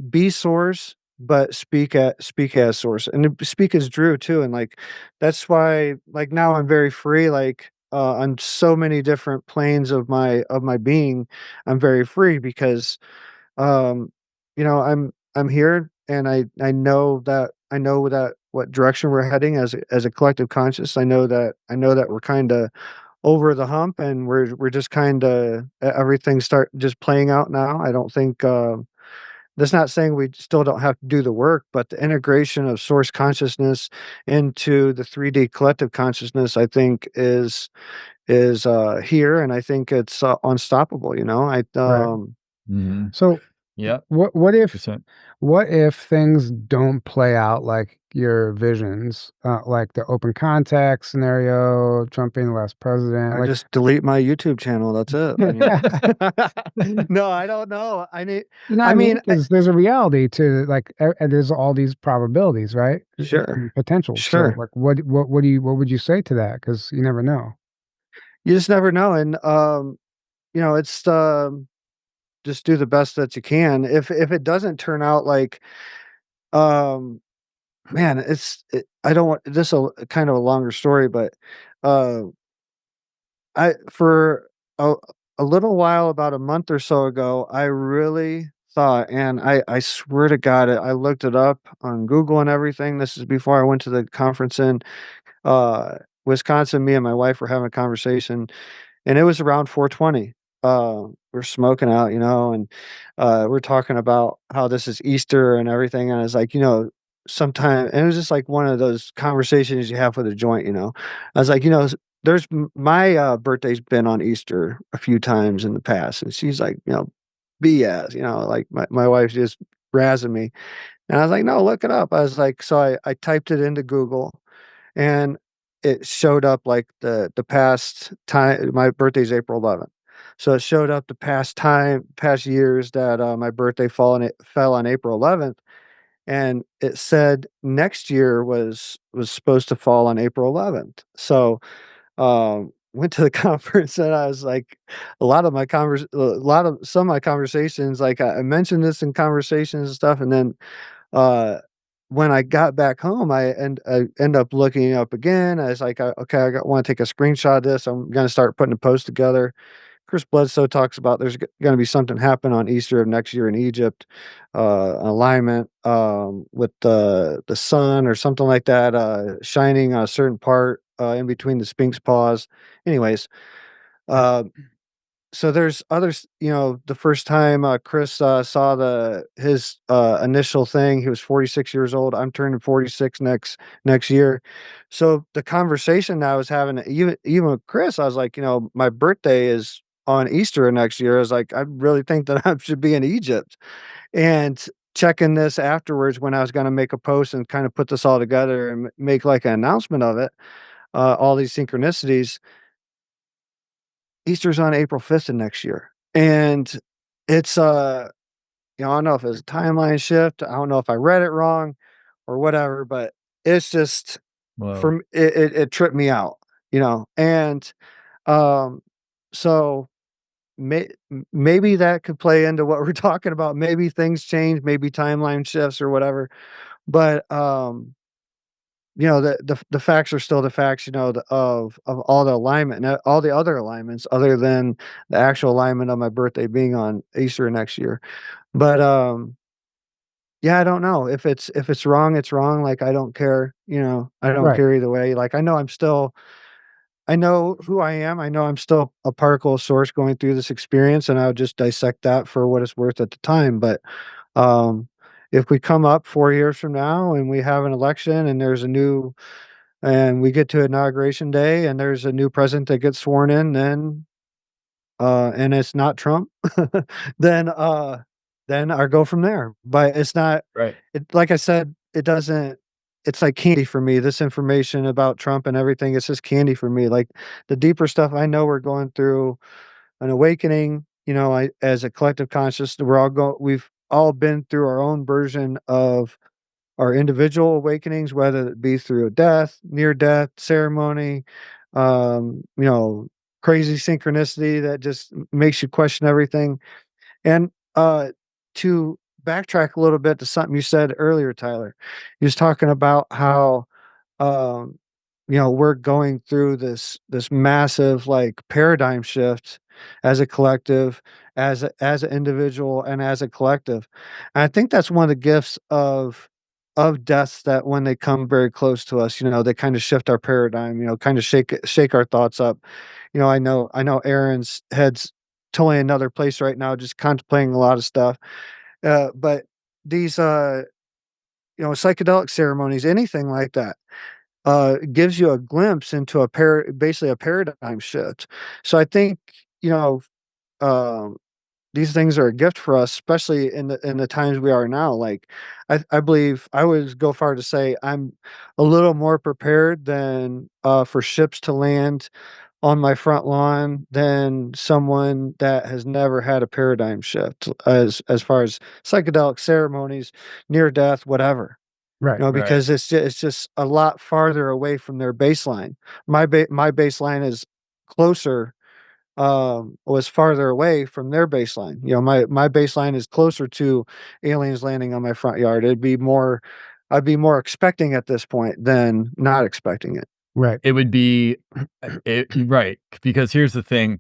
be source, but speak as source, and speak as Drew too, and like that's why like now I'm very free, like on so many different planes of my being. I'm very free because um I'm here, and I know that what direction we're heading as a collective conscious. I know that we're kind of over the hump, and we're just kind of everything start just playing out now. I don't think that's not saying we still don't have to do the work, but the integration of source consciousness into the 3D collective consciousness, I think, is here, and I think it's unstoppable. Right. Mhm. So Yep. what if Percent. what if things don't play out like your visions, like the open contact scenario, Trump being the last president? I Like, just delete my YouTube channel. That's it. I mean, no, I don't know. you know what I I mean? mean, Because there's a reality to like, and there's all these probabilities, right? sure, And potentials. So, sure. like, what would you say to that? Because you never know. You just never know, and it's just do the best that you can. If it doesn't turn out like, um, man, I don't want this a kind of a longer story, but uh, I for a little while, about a month or so ago, I really thought, and I swear to God, I looked it up on Google and everything. This is before I went to the conference in uh, Wisconsin. Me and my wife were having a conversation, and it was around 420. We're smoking out, and we're talking about how this is Easter and everything. And I was like, sometime, and it was just like one of those conversations you have with a joint. I was like, my birthday's been on Easter a few times in the past, and she's like, BS, like my wife's just razzing me, and I was like, no, look it up. I was like, so I typed it into Google, and it showed up like the past time. My birthday's April 11th. So it showed up the past years that my birthday fell on April 11th, and it said next year was supposed to fall on April 11th. So went to the conference, and I was like, a lot of some of my conversations, like I mentioned this in conversations and stuff, and then uh, when I got back home, I end up looking it up again. I was like, okay, want to take a screenshot of this. I'm going to start putting a post together. Chris Bledsoe talks about there's going to be something happen on Easter of next year in Egypt, alignment with the sun or something like that, shining on a certain part in between the Sphinx paws. Anyways, uh, so there's others, the first time, Chris, saw his, initial thing, he was 46 years old. I'm turning 46 next year. So the conversation that I was having, even with Chris, I was like, my birthday is on Easter of next year. I was like, I really think that I should be in Egypt. And checking this afterwards when I was gonna make a post and kind of put this all together and make like an announcement of it, all these synchronicities. Easter's on April 5th of next year. And it's, I don't know if it's a timeline shift. I don't know if I read it wrong or whatever, but it's just Whoa. from it tripped me out, and um, so maybe that could play into what we're talking about. Maybe things change, maybe timeline shifts or whatever. But the facts are still the facts, of all the alignment and all the other alignments other than the actual alignment of my birthday being on Easter next year. But yeah, I don't know. If it's wrong, it's wrong. Like I don't care, I don't Right. care either way. Like I know who I am. I know I'm still a particle of source going through this experience, and I would just dissect that for what it's worth at the time. But um if we come up 4 years from now and we have an election and we get to inauguration day and there's a new president that gets sworn in, then and it's not Trump, then then I go from there. But it's not Right. like I said, it doesn't it's like candy for me. This information about Trump and everything, it's just candy for me. Like the deeper stuff, I know we're going through an awakening, I as a collective conscious, we've all been through our own version of our individual awakenings, whether it be through a death, near death, ceremony, you know, crazy synchronicity that just makes you question everything. And to backtrack a little bit to something you said earlier, Tyler. You was talking about how um, we're going through this massive like paradigm shift as a collective, as an individual, and as a collective. And I think that's one of the gifts of deaths, that when they come very close to us, they kind of shift our paradigm, kind of shake our thoughts up. I know Aaron's head's totally another place right now, just contemplating a lot of stuff. But these psychedelic ceremonies, anything like that, gives you a glimpse into basically a paradigm shift. So I think, you know, um, these things are a gift for us, especially in the times we are now. Like, I believe I would go far to say I'm a little more prepared than for ships to land on my front lawn than someone that has never had a paradigm shift as far as psychedelic ceremonies, near death, whatever. Right. Right. Because it's just a lot farther away from their baseline. My baseline is closer, was farther away from their baseline. My baseline is closer to aliens landing on my front yard. I'd be more expecting at this point than not expecting it. Right. It would be right, because here's the thing,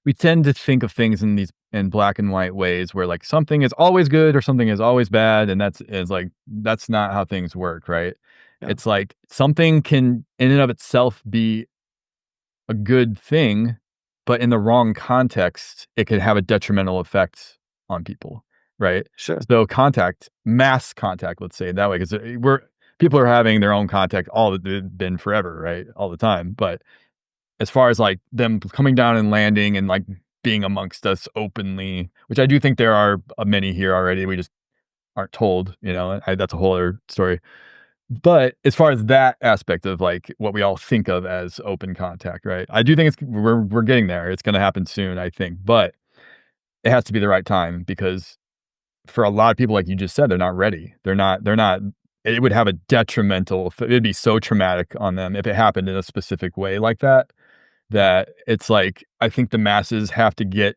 we tend to think of things in black and white ways where, like, something is always good or something is always bad, and that's not how things work, right? Yeah. It's like something can in and of itself be a good thing, but in the wrong context, it could have a detrimental effect on people, right? Sure. So mass contact, let's say it that way, because people are having their own contact been forever, right? All the time. But as far as like them coming down and landing and like being amongst us openly, which I do think there are many here already, we just aren't told, that's a whole other story. But as far as that aspect of like what we all think of as open contact, right? I do think we're getting there. It's going to happen soon, I think, but it has to be the right time, because for a lot of people, like you just said, they're not ready. They're not. It would have a detrimental. It'd be so traumatic on them if it happened in a specific way like that. That it's like, I think the masses have to get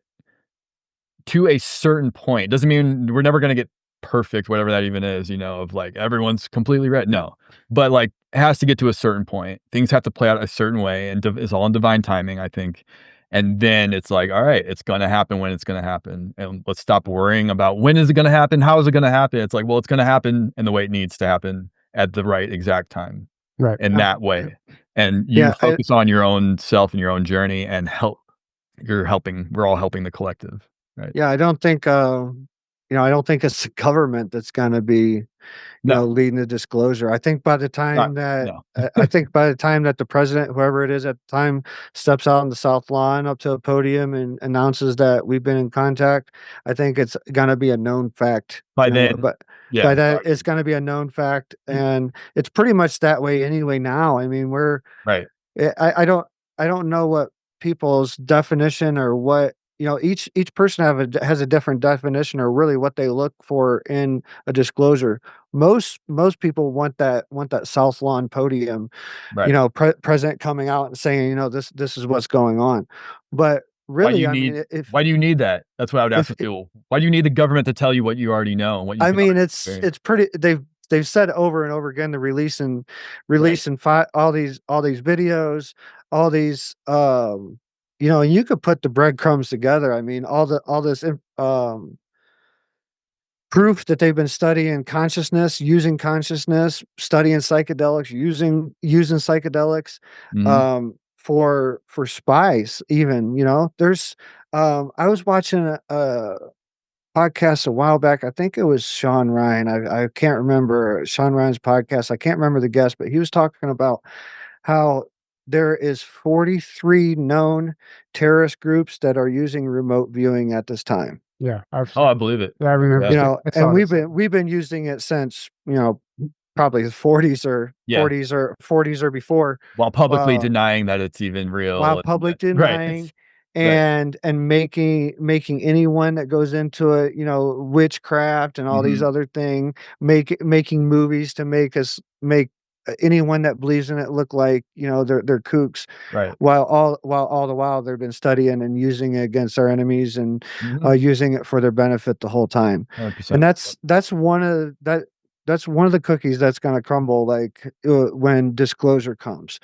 to a certain point. Doesn't mean we're never going to get perfect, whatever that even is, of like everyone's completely right. No, but like it has to get to a certain point. Things have to play out a certain way, and it's all in divine timing, I think. And then it's like, all right, it's going to happen when it's going to happen, and let's stop worrying about when is it going to happen, how is it going to happen. It's like, well, it's going to happen in the way it needs to happen at the right exact time, Right. in that way. And you Yeah, focus on your own self and your own journey, and we're all helping the collective. Right. yeah. I don't think it's the government that's going to be, No, leading the disclosure. I think by the time that no. the president, whoever it is at the time, steps out on the South Lawn up to a podium and announces that we've been in contact, I think it's gonna be a known fact. By then, But yeah, by that, it's gonna be a known fact, and it's pretty much that way anyway now. I mean, right, I don't know what people's definition, or what, each person has a different definition, or really what they look for in a disclosure. Most people want that South Lawn podium, right. president coming out and saying, this is what's going on. But Why do really, you I need mean, if why do you need that? That's what I would ask if the people. Why do you need the government to tell you what you already know and what you I can mean, already it's experience? it's pretty. They've said over and over again, the Right. releasing all these videos, all these, and you could put the breadcrumbs together. I mean, all this proof that they've been studying consciousness, using consciousness, studying psychedelics, using psychedelics, Mhm. for spies. Even, there's. I was watching a podcast a while back. I think it was Sean Ryan. I can't remember Sean Ryan's podcast. I can't remember the guest, but he was talking about how there is 43 known terrorist groups that are using remote viewing at this time. Yeah. Oh, I believe it. I remember. Yeah. I And saw this. we've been using it since, probably the 40s or Yeah. 40s or before. While publicly Uh, denying that it's even while real and public right. denying, Right. and making anyone that goes into it, witchcraft and all these Mhm. other things, making movies to make anyone that believes in it look like, they're kooks, Right. while the while they've been studying and using it against our enemies, and using it for their benefit the whole time. And 100%. that's one of the cookies that's going to crumble, like, when disclosure comes.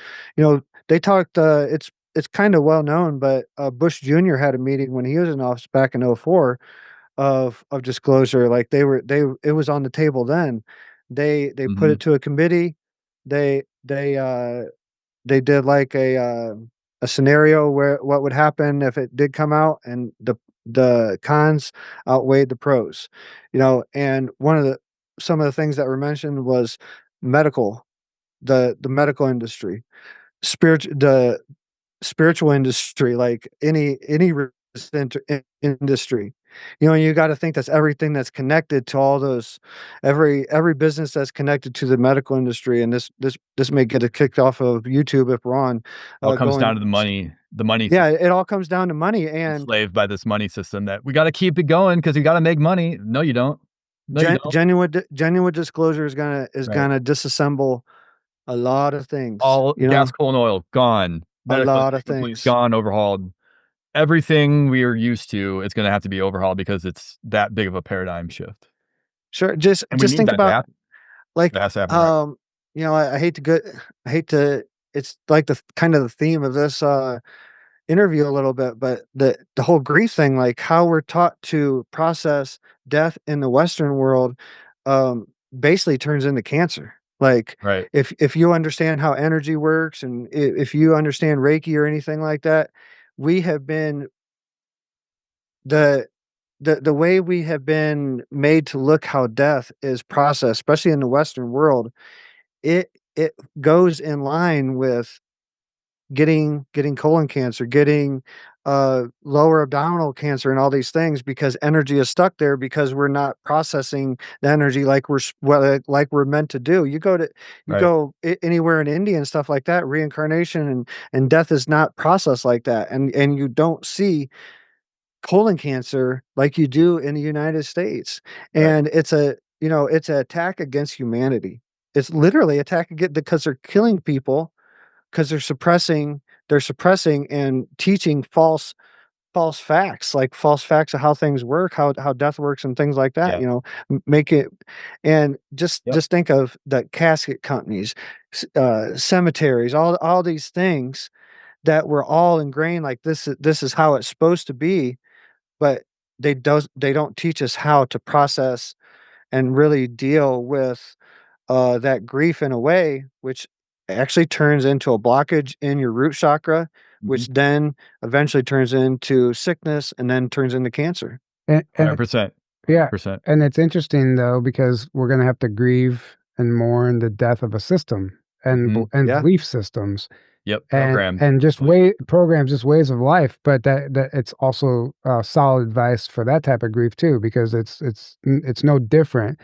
They talked, it's kind of well known, but Bush Jr. had a meeting when he was in office back in '04 of disclosure. Like, it was on the table then. They put Mhm. it to a committee. They they uh they did like a scenario where what would happen if it did come out, and the cons outweighed the pros. And some of the things that were mentioned was medical, the medical industry, the spiritual industry, like any industry. You got to think that's everything that's connected to all those, every business that's connected to the medical industry. And this may get it kicked off of YouTube if we're on, All comes down going. to the money Yeah, system, it all comes down to money. And enslaved by this money system that we gotta keep it going because we gotta make money. No, you don't. No, you don't. genuine disclosure is Right. gonna disassemble a lot of things. All gas, coal, and oil, gone. A Medical lot industry of completely things. gone, overhauled. Everything we are used to is gonna have to be overhauled because it's that big of a paradigm shift. Sure, just And we just need think that to about, happen. It like, has to happen, right? I hate to go, I hate to. It's like the kind of the theme of this interview a little bit, but the whole grief thing, like how we're taught to process death in the Western world, um, basically turns into cancer. Like, Right. if you understand how energy works, and if you understand Reiki or anything like that, we have been the the way we have been made to look how death is processed, especially in the Western world. It goes in line with getting colon cancer, getting lower abdominal cancer, and all these things, because energy is stuck there, because we're not processing the energy like like we're meant to do. You Right. go anywhere in India and stuff like that, reincarnation and death is not processed like that, and you don't see colon cancer like you do in the United States. Right. And it's an attack against humanity. It's literally attack against, because they're killing people, because they're suppressing and teaching false facts, like false facts of how things work, how death works, and things like that. Yeah. Make it. And just Yep. just think of the casket companies, cemeteries, all these things that were all ingrained, like this is how it's supposed to be. But they don't teach us how to process and really deal with that grief in a way, which actually turns into a blockage in your root chakra, Mhm. which then eventually turns into sickness, and then turns into cancer. And 100%. yeah, 100%. and it's interesting though because we're gonna have to grieve and mourn the death of a system and Mhm. and Yeah, belief systems Yep. and Programmed. and just Belief. programs, just ways of life. But that it's also solid advice for that type of grief too, because it's no different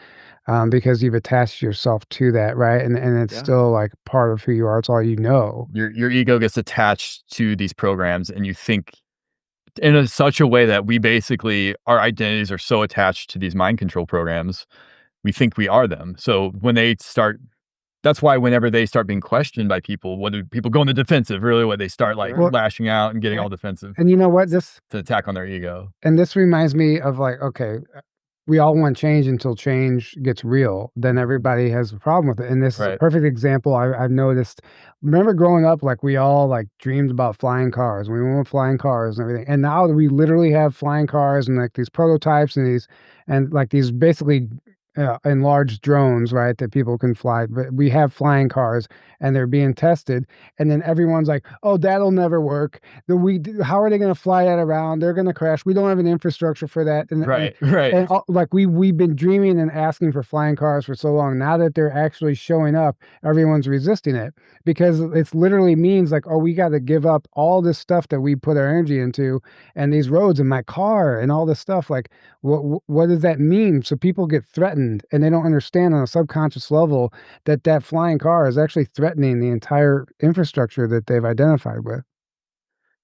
because you've attached yourself to that, right? And it's yeah, still like part of who you are. It's all you know. Your ego gets attached to these programs, and you think in such a way that we basically our identities are so attached to these mind control programs, we think we are them. So when they start that's why whenever they start being questioned by people, what do people go in the defensive? Really, what they start like sure. Well, lashing out and getting a- all defensive and you know what? to attack on their ego. This reminds me of like, okay, we all want change until change gets real. Then everybody has a problem with it. And this is a Right. perfect example. I've noticed. Remember growing up, like we all like dreamed about flying cars. We want flying cars and everything. And now we literally have flying cars and like these prototypes and like these basically enlarged drones, right? That people can fly. But we have flying cars and they're being tested. And then everyone's like, "Oh, that'll never work. How are they going to fly that around? They're going to crash. We don't have an infrastructure for that." Right. Right. And like we've been dreaming and asking for flying cars for so long. Now that they're actually showing up, everyone's resisting it because it's literally means like, oh, we got to give up all this stuff that we put our energy into, and these roads and my car and all this stuff. Like, what does that mean? So people get threatened, and they don't understand on a subconscious level that that flying car is actually threatening the entire infrastructure that they've identified with.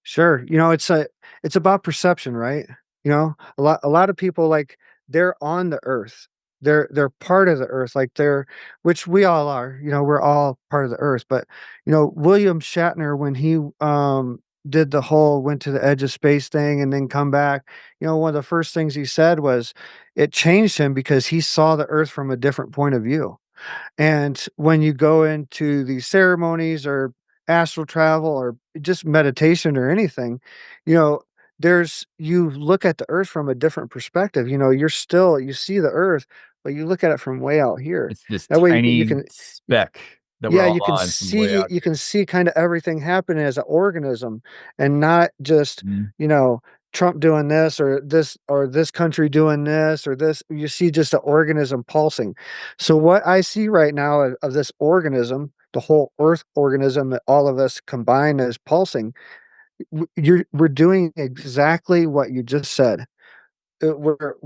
Sure. It's about perception, right? A lot of people, like, they're on the earth. they're part of the earth, like which we all are, we're all part of the earth. But William Shatner, when he did the whole went to the edge of space thing and then come back, one of the first things he said was it changed him because he saw the earth from a different point of view. And when you go into these ceremonies or astral travel or just meditation or anything, you look at the earth from a different perspective. You see the earth, but you look at it from way out here. It's this That way you tiny can, speck that we're yeah, all on from way out. you can see kind of everything happening as an organism, and not just, Mhm. Trump doing this or this country doing this or this. You see just an organism pulsing. So what I see right now of this organism, the whole earth organism that all of us combined is pulsing, we're doing exactly what you just said. We're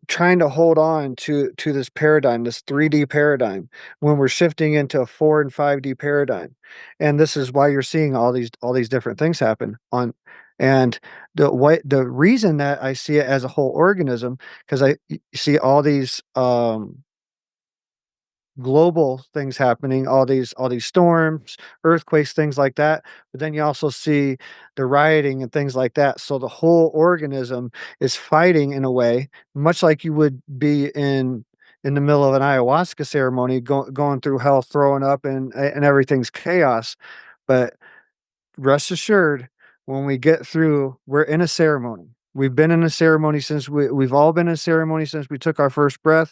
trying to hold on to this paradigm, this 3D paradigm, when we're shifting into a 4 and 5D paradigm. And this is why you're seeing all these different things happen on. And the reason that I see it as a whole organism, because you see all these global things happening, all these storms, earthquakes, things like that. But then you also see the rioting and things like that. So the whole organism is fighting in a way, much like you would be in the middle of an ayahuasca ceremony, going through hell, throwing up, and everything's chaos. But rest assured, when we get through, we're in a ceremony. We've been in a ceremony since we've all been in a ceremony since we took our first breath,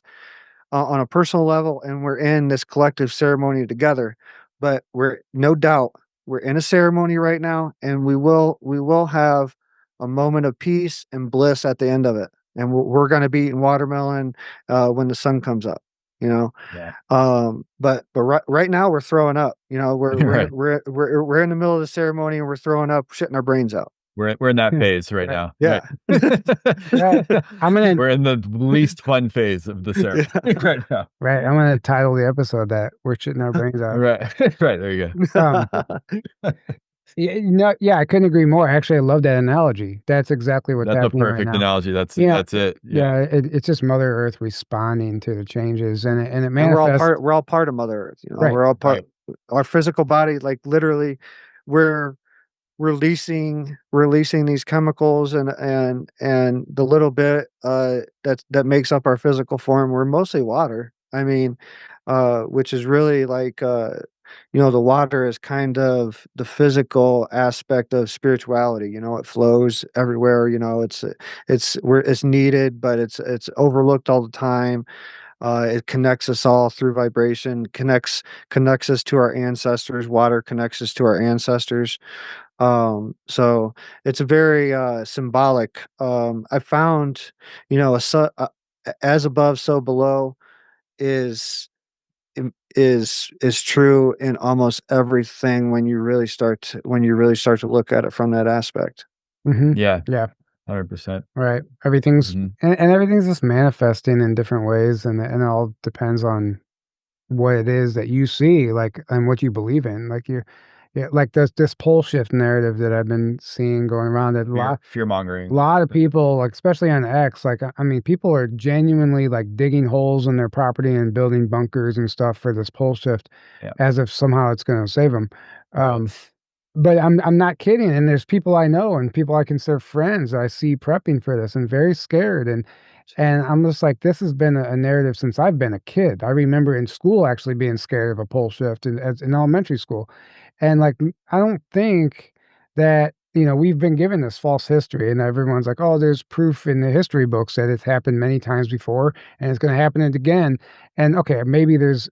on a personal level, and we're in this collective ceremony together. But we're no doubt we're in a ceremony right now, and we will have a moment of peace and bliss at the end of it. And we're going to be eating watermelon when the sun comes up. Yeah. But right now we're throwing up. Right. We're in the middle of the ceremony and we're throwing up, shitting our brains out. We're in that Yeah. phase right Right. now. Yeah. Right. I'm gonna We're in the least fun phase of the ceremony right now. right. I'm gonna title the episode that we're shitting our brains out. Right. Right. There you go. Yeah, I couldn't agree more. Actually, I love that analogy. That's exactly what's That's a happening right perfect now. analogy. That's Yeah. it. Yeah, it's just Mother Earth responding to the changes, and it And manifests. we're all part of Mother Earth. Right. We're all part. Right. Our physical body, like literally, we're releasing these chemicals and the little bit that makes up our physical form. We're mostly water. I mean, which is really like the water is kind of the physical aspect of spirituality. It flows everywhere. It's needed, but it's overlooked all the time. It connects us all through vibration, connects us to our ancestors. Water connects us to our ancestors. So it's a very symbolic. I found, as above, so below is is true in almost everything when you really start to look at it from that aspect. Yeah. Yeah. 100%. Right. Everything's Mhm. and everything's just manifesting in different ways, and it all depends on what it is that you see, like, and what you believe in. Like yeah, like this pole shift narrative that I've been seeing going around. That Fear mongering. a lot of people, like especially on X, like I mean, people are genuinely like digging holes in their property and building bunkers and stuff for this pole shift, Yeah. as if somehow it's going to save them. But I'm not kidding, and there's people I know and people I consider friends that I see prepping for this and very scared, and I'm just like, this has been a narrative since I've been a kid. I remember in school actually being scared of a pole shift in elementary school, and like I don't think that we've been given this false history, and everyone's like, oh, there's proof in the history books that it's happened many times before, and it's going to happen again. And okay, maybe there's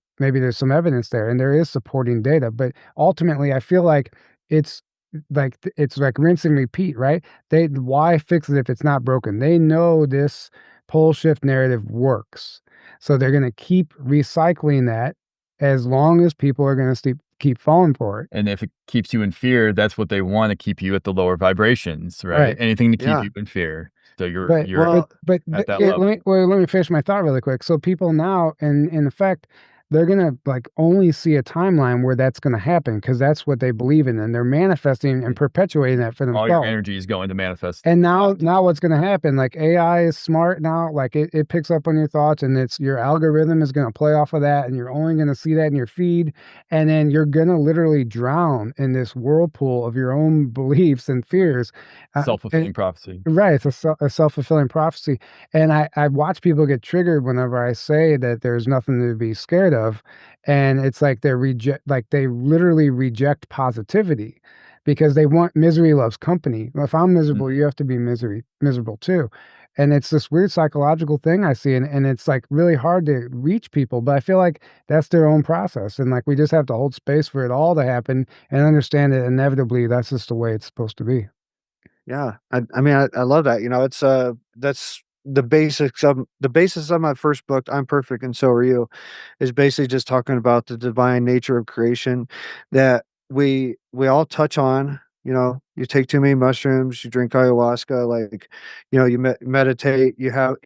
some evidence there, and there is supporting data, but ultimately, I feel like it's it's like rinse and repeat, right? Why fix it if it's not broken? They know this pole shift narrative works, so they're going to keep recycling that as long as people are going to keep falling for it. And if it keeps you in fear, that's what they want to keep you at the lower vibrations, right? Right. Anything to keep Yeah. you in fear. So But you're but at that let level. me finish my thought really quick. So people now, in effect, they're gonna, like, only see a timeline where that's gonna happen because that's what they believe in, and they're manifesting and perpetuating that for All your themselves. energy is going to manifest. And now what's gonna happen, like, AI is smart now, like, it picks up on your thoughts, and it's your algorithm is gonna play off of that, and you're only gonna see that in your feed, and then you're gonna literally drown in this whirlpool of your own beliefs and fears, and Self-fulfilling prophecy. right, it's a self-fulfilling prophecy, and I watch people get triggered whenever I say that there's nothing to be scared of, and it's like they literally reject positivity because they want misery loves company. Well, if I'm miserable, you have to be miserable too, and it's this weird psychological thing I see, and it's, like, really hard to reach people, but I feel like that's their own process, and, like, we just have to hold space for it all to happen and understand that inevitably that's just the way it's supposed to be. Yeah, I mean, I love that, it's, that's the basis of my first book, I'm Perfect and So Are You, is basically just talking about the divine nature of creation that we all touch on, you take too many mushrooms, you drink ayahuasca, like, you meditate, you have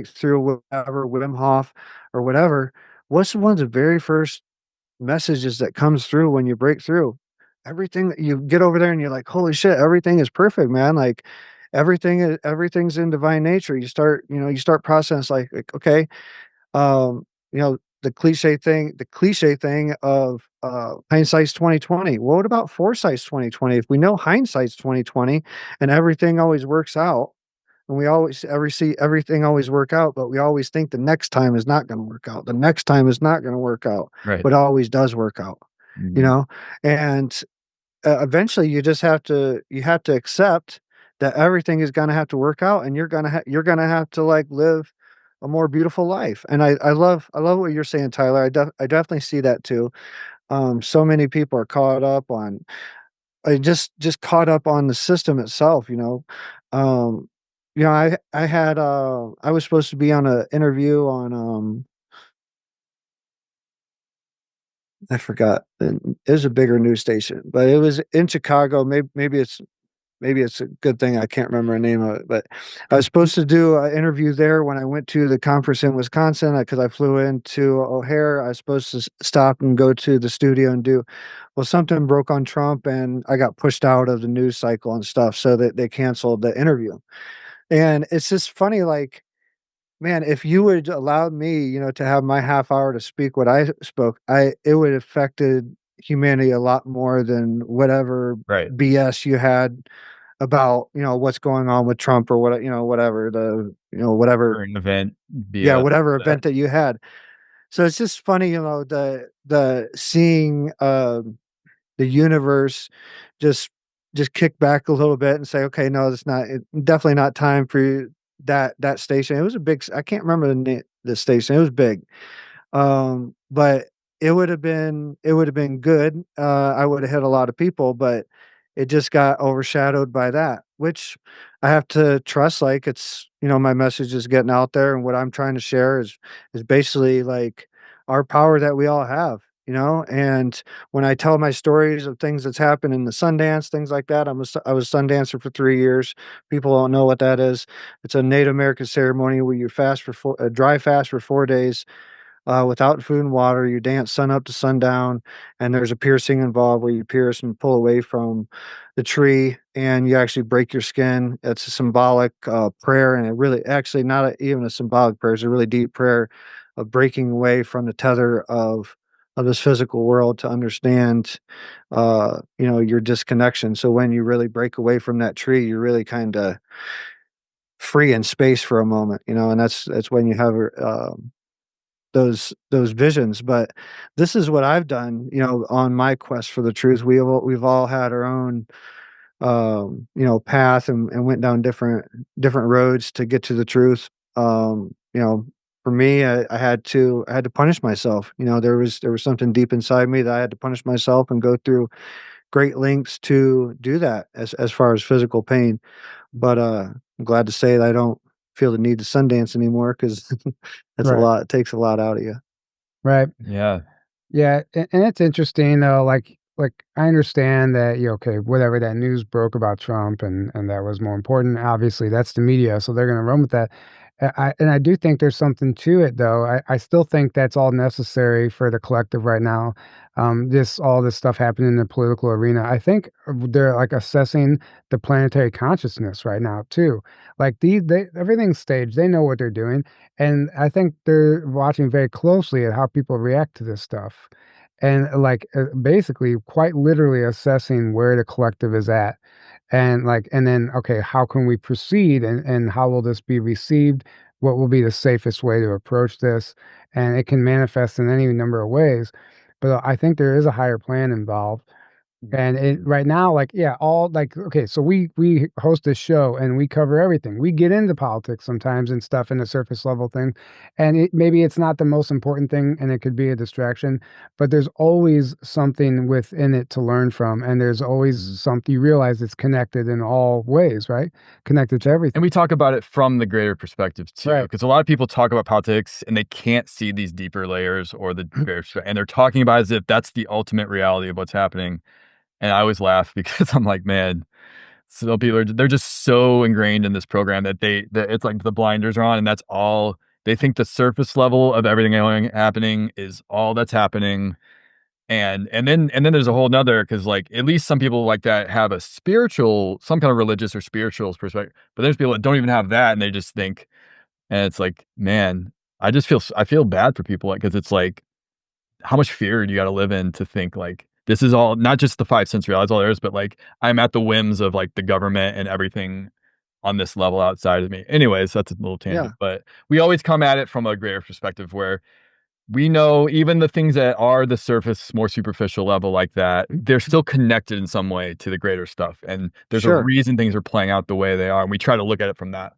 through whatever, Wim Hof or whatever. What's one of the very first messages that comes through when you break through? Everything that you get over there and you're like, "Holy shit, everything is perfect, man." Like, everything's in divine nature. You start processing like, okay, the cliche thing of, hindsight's 2020. Well, what about foresight's 2020? If we know hindsight's 2020 and everything always works out, and we always every see everything always work out, but we always think the next time is not gonna work out. The next time is not gonna work out, Right. but it always does work out, you Mhm. know? And, eventually you have to accept that everything is gonna have to work out, and you're gonna have to, like, live a more beautiful life. And I love what you're saying, Tyler. I definitely see that too. So many people are caught up on just caught up on the system itself, you know? Um, I was supposed to be on a interview on, I forgot, and it was a bigger news station, but it was in Chicago. Maybe it's a good thing I can't remember the name of it, but I was supposed to do an interview there when I went to the conference in Wisconsin, because I flew into O'Hare. I was supposed to stop and go to the studio and do, well, something broke on Trump, and I got pushed out of the news cycle and stuff, so that they canceled the interview. And it's just funny, like, man, if you would allow me, to have my half hour to speak what I spoke, it would have affected humanity a lot more than whatever Right. BS you had about, what's going on with Trump or whatever whatever, Current event yeah, via whatever that. event that you had. So it's just funny, the seeing, the universe just kick back a little bit and say, "Okay, no, it's not definitely not time for that station." It was a big I can't remember the station. It was big. But it would have been good. I would have hit a lot of people, but it just got overshadowed by that, which I have to trust. Like, it's, my message is getting out there, and what I'm trying to share is basically like our power that we all have, and when I tell my stories of things that's happened in the Sundance, things like that, I was Sundancer for 3 years. People don't know what that is. It's a Native American ceremony where you dry fast for 4 days, without food and water. You dance sun up to sundown, and there's a piercing involved where you pierce and pull away from the tree, and you actually break your skin. It's a symbolic prayer, and it really, actually, not even a symbolic prayer. It's a really deep prayer of breaking away from the tether of this physical world to understand, your disconnection. So when you really break away from that tree, you're really kind of free in space for a moment, and that's when you have those visions. But this is what I've done, on my quest for the truth. We've all had our own, path, and went down different roads to get to the truth. For me, I had to punish myself. There was something deep inside me that I had to punish myself and go through great lengths to do that, as far as physical pain. But I'm glad to say that I don't feel the need to Sundance anymore, because that's a Right, lot. It takes a lot out of you. right. Yeah. Yeah, and it's interesting though, like I understand that, okay, whatever that news broke about Trump and that was more important. Obviously, that's the media, so they're gonna run with that. And I do think there's something to it, though. I still think that's all necessary for the collective right now. This all this stuff happening in the political arena. I think they're like assessing the planetary consciousness right now too. Like everything's staged. They know what they're doing, and I think they're watching very closely at how people react to this stuff, and like basically, quite literally assessing where the collective is at and like and then okay, how can we proceed and how will this be received, what will be the safest way to approach this, and it can manifest in any number of ways, but I think there is a higher plan involved. And it right now, like, yeah, all like, okay, so we host this show and we cover everything. We get into politics sometimes and stuff in the surface level thing, and maybe it's not the most important thing, and it could be a distraction, but there's always something within it to learn from, and there's always something you realize it's connected in all ways, right? Connected to everything. And we talk about it from the greater perspective too, Right. because a lot of people talk about politics and they can't see these deeper layers or the greater, and they're talking about it as if that's the ultimate reality of what's happening. And I always laugh because I'm like, man, some people they're just so ingrained in this program that that it's like the blinders are on, and that's all they think. The surface level of everything happening is all that's happening. And then there's a whole nother, because like at least some people like that have a spiritual, some kind of religious or spiritual perspective, but there's people that don't even have that, and they just think, and it's like, man, I feel bad for people, like, because it's like, how much fear do you got to live in to think like this is all not just the five sense realities, all there is, but like I'm at the whims of like the government and everything on this level outside of me. Anyways, that's a little Yeah. tangent, but we always come at it from a greater perspective where we know even the things that are the surface, more superficial level like that, they're still connected in some way to the greater stuff. And there's a Sure. reason things are playing out the way they are. And we try to look at it from that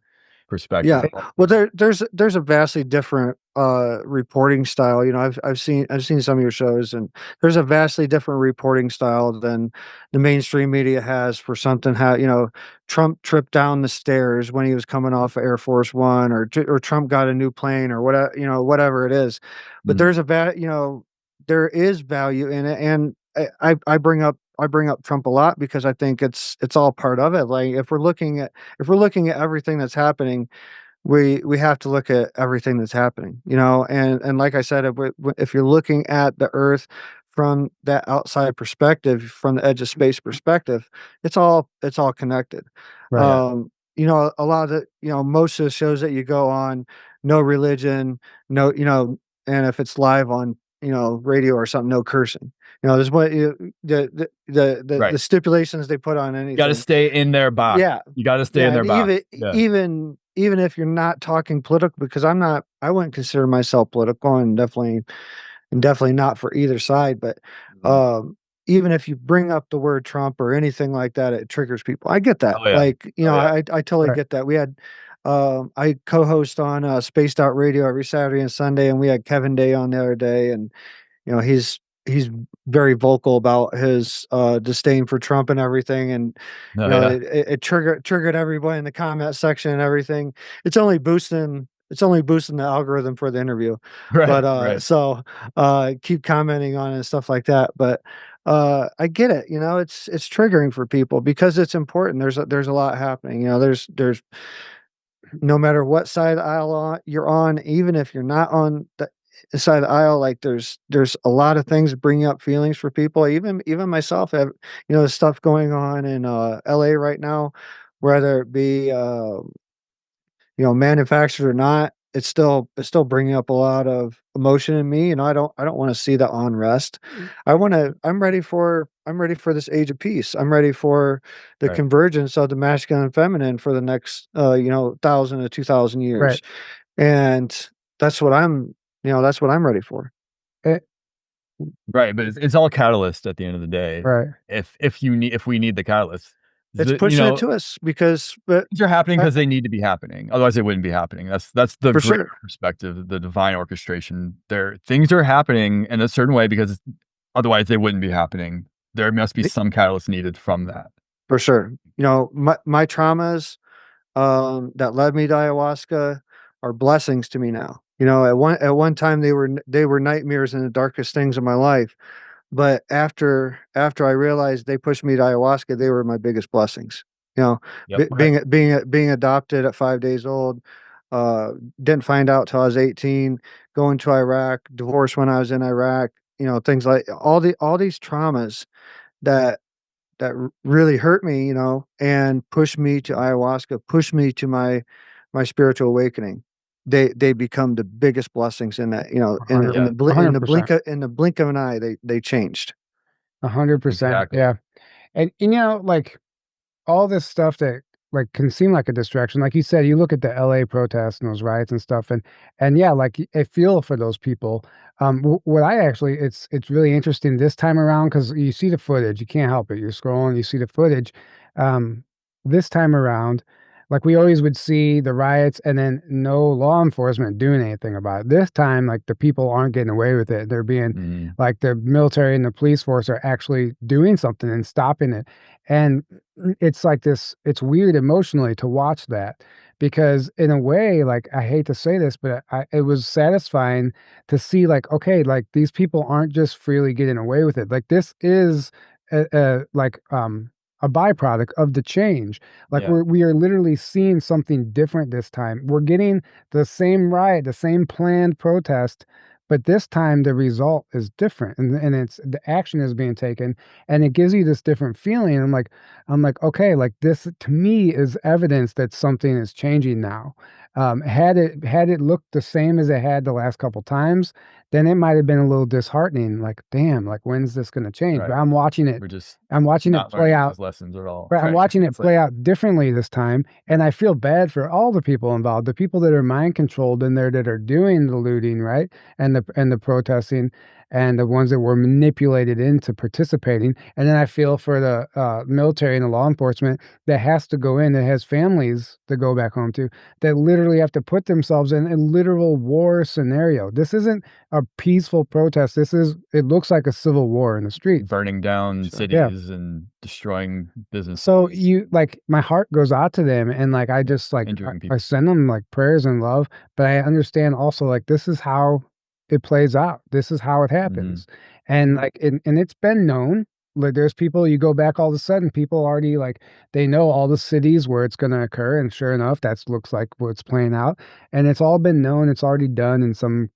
perspective. Yeah. Well, there's a vastly different reporting style. You know, I've seen some of your shows, and there's a vastly different reporting style than the mainstream media has for something. How, you know, Trump tripped down the stairs when he was coming off of Air Force One, or Trump got a new plane, or whatever, you know, whatever it is. But Mhm. there's you know, there is value in it, and I bring up Trump a lot because I think it's all part of it. Like if we're looking at everything that's happening, we have to look at everything that's happening, you know. And like I said, if you're looking at the Earth from that outside perspective, from the edge of space perspective, it's all connected. Right. You know, a lot of the, you know, most of the shows that you go on, no religion, no, you know, and if it's live on, you know, radio or something, no cursing. You know, there's what Right. the stipulations they put on You got to anything. stay in their box. Yeah, You got to stay in yeah, their and box. Yeah. even if you're not talking political, because I wouldn't consider myself political, and definitely not for either side, but, Mhm. even if you bring up the word Trump or anything like that, it triggers people. I get that. Oh yeah. Like, you Oh know, yeah. I totally Right. get that. We had, I co-host on, Spaced Out Radio every Saturday and Sunday, and we had Kevin Day on the other day, and you know, he's very vocal about his disdain for Trump and everything, and you Oh know, yeah. it triggered everybody in the comment section and everything. It's only boosting the algorithm for the interview, Right. but Right. so keep commenting on it and stuff like that. But I get it. You know, it's triggering for people because it's important. There's a lot happening. You know, there's no matter what side of the aisle you're on, even if you're not on the side of the aisle, like there's a lot of things bringing up feelings for people. Even myself have, you know, stuff going on in LA right now, whether it be you know, manufactured or not, it's still bringing up a lot of emotion in me, and I don't want to see the unrest. I'm ready for this age of peace. I'm ready for the Right. convergence of the masculine and feminine for the next you know, 1,000 to 2,000 Right. years. And that's what that's what I'm ready for. Eh, Right. But it's all catalyst at the end of the day. right. If we need the catalyst, It's you pushing it know, to us because but things are happening I, because they need to be happening. Otherwise, they wouldn't be happening. That's the for greater sure. perspective, the divine orchestration. Things are happening in a certain way because otherwise they wouldn't be happening. There must be some catalyst needed from that. For sure. You know, my traumas that led me to ayahuasca are blessings to me now. You know, at one time they were nightmares and the darkest things of my life. But after I realized they pushed me to ayahuasca, they were my biggest blessings. You know, Yep. being adopted at 5 days old, Uh, didn't find out till I was 18. Going to Iraq, divorced when I was in Iraq. Things like all these traumas that really hurt me, and pushed me to ayahuasca, pushed me to my spiritual awakening. They become the biggest blessings in that, in 100, Yeah, in the 100%, blink of an eye, they changed. 100%. exactly. Yeah. And like all this stuff that like can seem like a distraction. Like you said, you look at the LA protests and those riots and stuff, and yeah, like I feel for those people. What I actually, it's really interesting this time around because you see the footage, you can't help it. You're scrolling, you see the footage. Um, this time around, like we always would see the riots and then no law enforcement doing anything about it. This time, like the people aren't getting away with it. They're being Mhm. like the military and the police force are actually doing something and stopping it. And it's like this, it's weird emotionally to watch that because in a way, like I hate to say this, but it was satisfying to see like, okay, like these people aren't just freely getting away with it. Like this is a byproduct of the change. Like Yeah. we are literally seeing something different this time. We're getting the same riot, the same planned protest, but this time the result is different, and it's the action is being taken, and it gives you this different feeling. I'm like, okay, like this to me is evidence that something is changing now. Had it looked the same as it had the last couple times, then it might have been a little disheartening. Like, damn, like when's this going to change? But Right. I'm watching it. We're just I'm watching it not play learning out. those lessons at all. Right, I'm Right. watching it It's play like out differently this time, and I feel bad for all the people involved, the people that are mind controlled in there that are doing the looting, right? And the protesting, and the ones that were manipulated into participating. And then I feel for the military and the law enforcement that has to go in, that has families to go back home to, that literally have to put themselves in a literal war scenario. This isn't a peaceful protest. It looks like a civil war in the streets. burning down Sure. Yeah. cities and destroying businesses, So you like my heart goes out to them and like I just like injuring I people. send them like prayers and love, but I understand also like this is how it plays out. This is how it Mhm. happens. And like and it's been known. Like there's people you go back all of a sudden, people already like they know all the cities where it's gonna occur, and sure enough, that's looks like what's playing out. And it's all been known, it's already done in some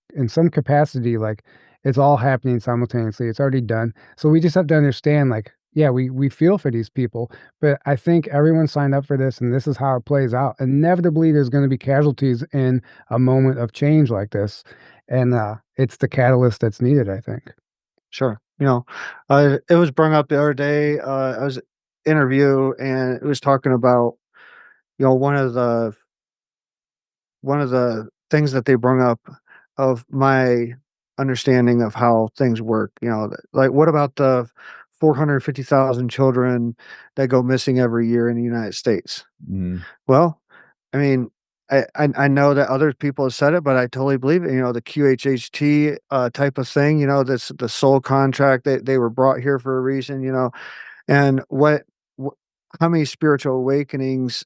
capacity, like it's all happening simultaneously. It's already done. So we just have to understand, like, yeah, we feel for these people, but I think everyone signed up for this, and this is how it plays out. Inevitably, there's going to be casualties in a moment of change like this, and it's the catalyst that's needed, I think. Sure. It was brought up the other day. I was interview, and it was talking about one of the things that they bring up of my understanding of how things work. Like what about the 450,000 children that go missing every year in the United States? Mhm. Well, I mean, I know that other people have said it, but I totally believe it. The QHHT type of thing. That's the soul contract. They were brought here for a reason. And wh how many spiritual awakenings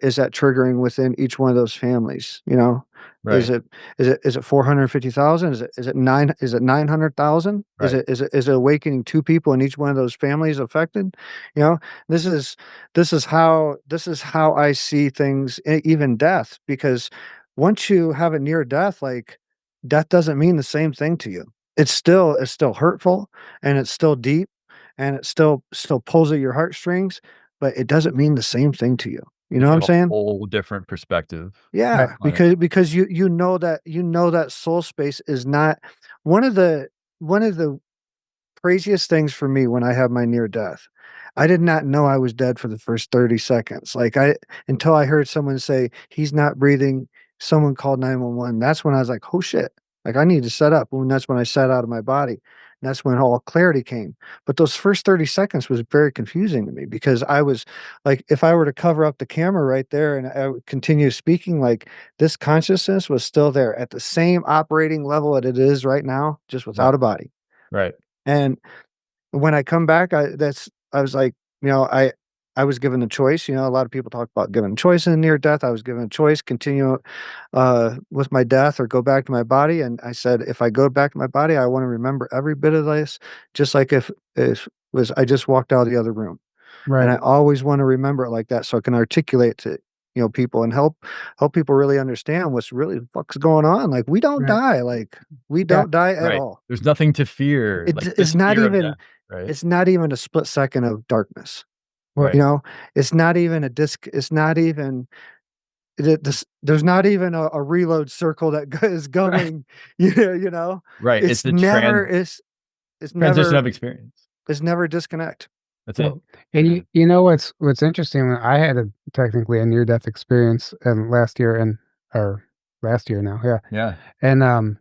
is that triggering within each one of those families, you know? Is Right, it is it 450,000? Is it 900,000? right. Is it awakening 2 people in each one of those families affected? You know? This is this is how I see things, even death, because once you have a near death, like, death doesn't mean the same thing to you. It's still hurtful, and it's still deep, and it still pulls at your heartstrings, but it doesn't mean the same thing to you. You know You what have I'm a saying? whole different perspective Right. Yeah, on it. because you know that soul space is not one of the craziest things for me when I have my near death. I did not know I was dead for the first 30 seconds. Like until I heard someone say, "He's not breathing." Someone called 911. That's when I was like, "Oh shit." Like I need to set up. And that's when I sat out of my body. And that's when all clarity came. But those first 30 seconds was very confusing to me because I was like, if I were to cover up the camera right there and I would continue speaking, like this consciousness was still there at the same operating level that it is right now, just Right, without a body. right. And when I come back, I was like, I was given the choice. A lot of people talk about given a choice in near death. I was given a choice, continue with my death or go back to my body. And I said, if I go back to my body, I want to remember every bit of this, just like if was I just walked out of the other room. And Right. I always want to remember it like that so I can articulate to people and help people really understand what's really the fuck's going on. Like, we don't Right. die. Like, we don't die at Right. all. There's nothing to fear. Like, It's this not fear of even death, right? it's not even a split second of darkness. Well, Right. You know, it's not even a disc. It's not even there's not even a reload circle that is going. You know, Right. It's the never it's transition never of experience. it's never disconnect. That's it. well, and you know what's interesting? I had technically a near death experience last year now, yeah. Yeah. And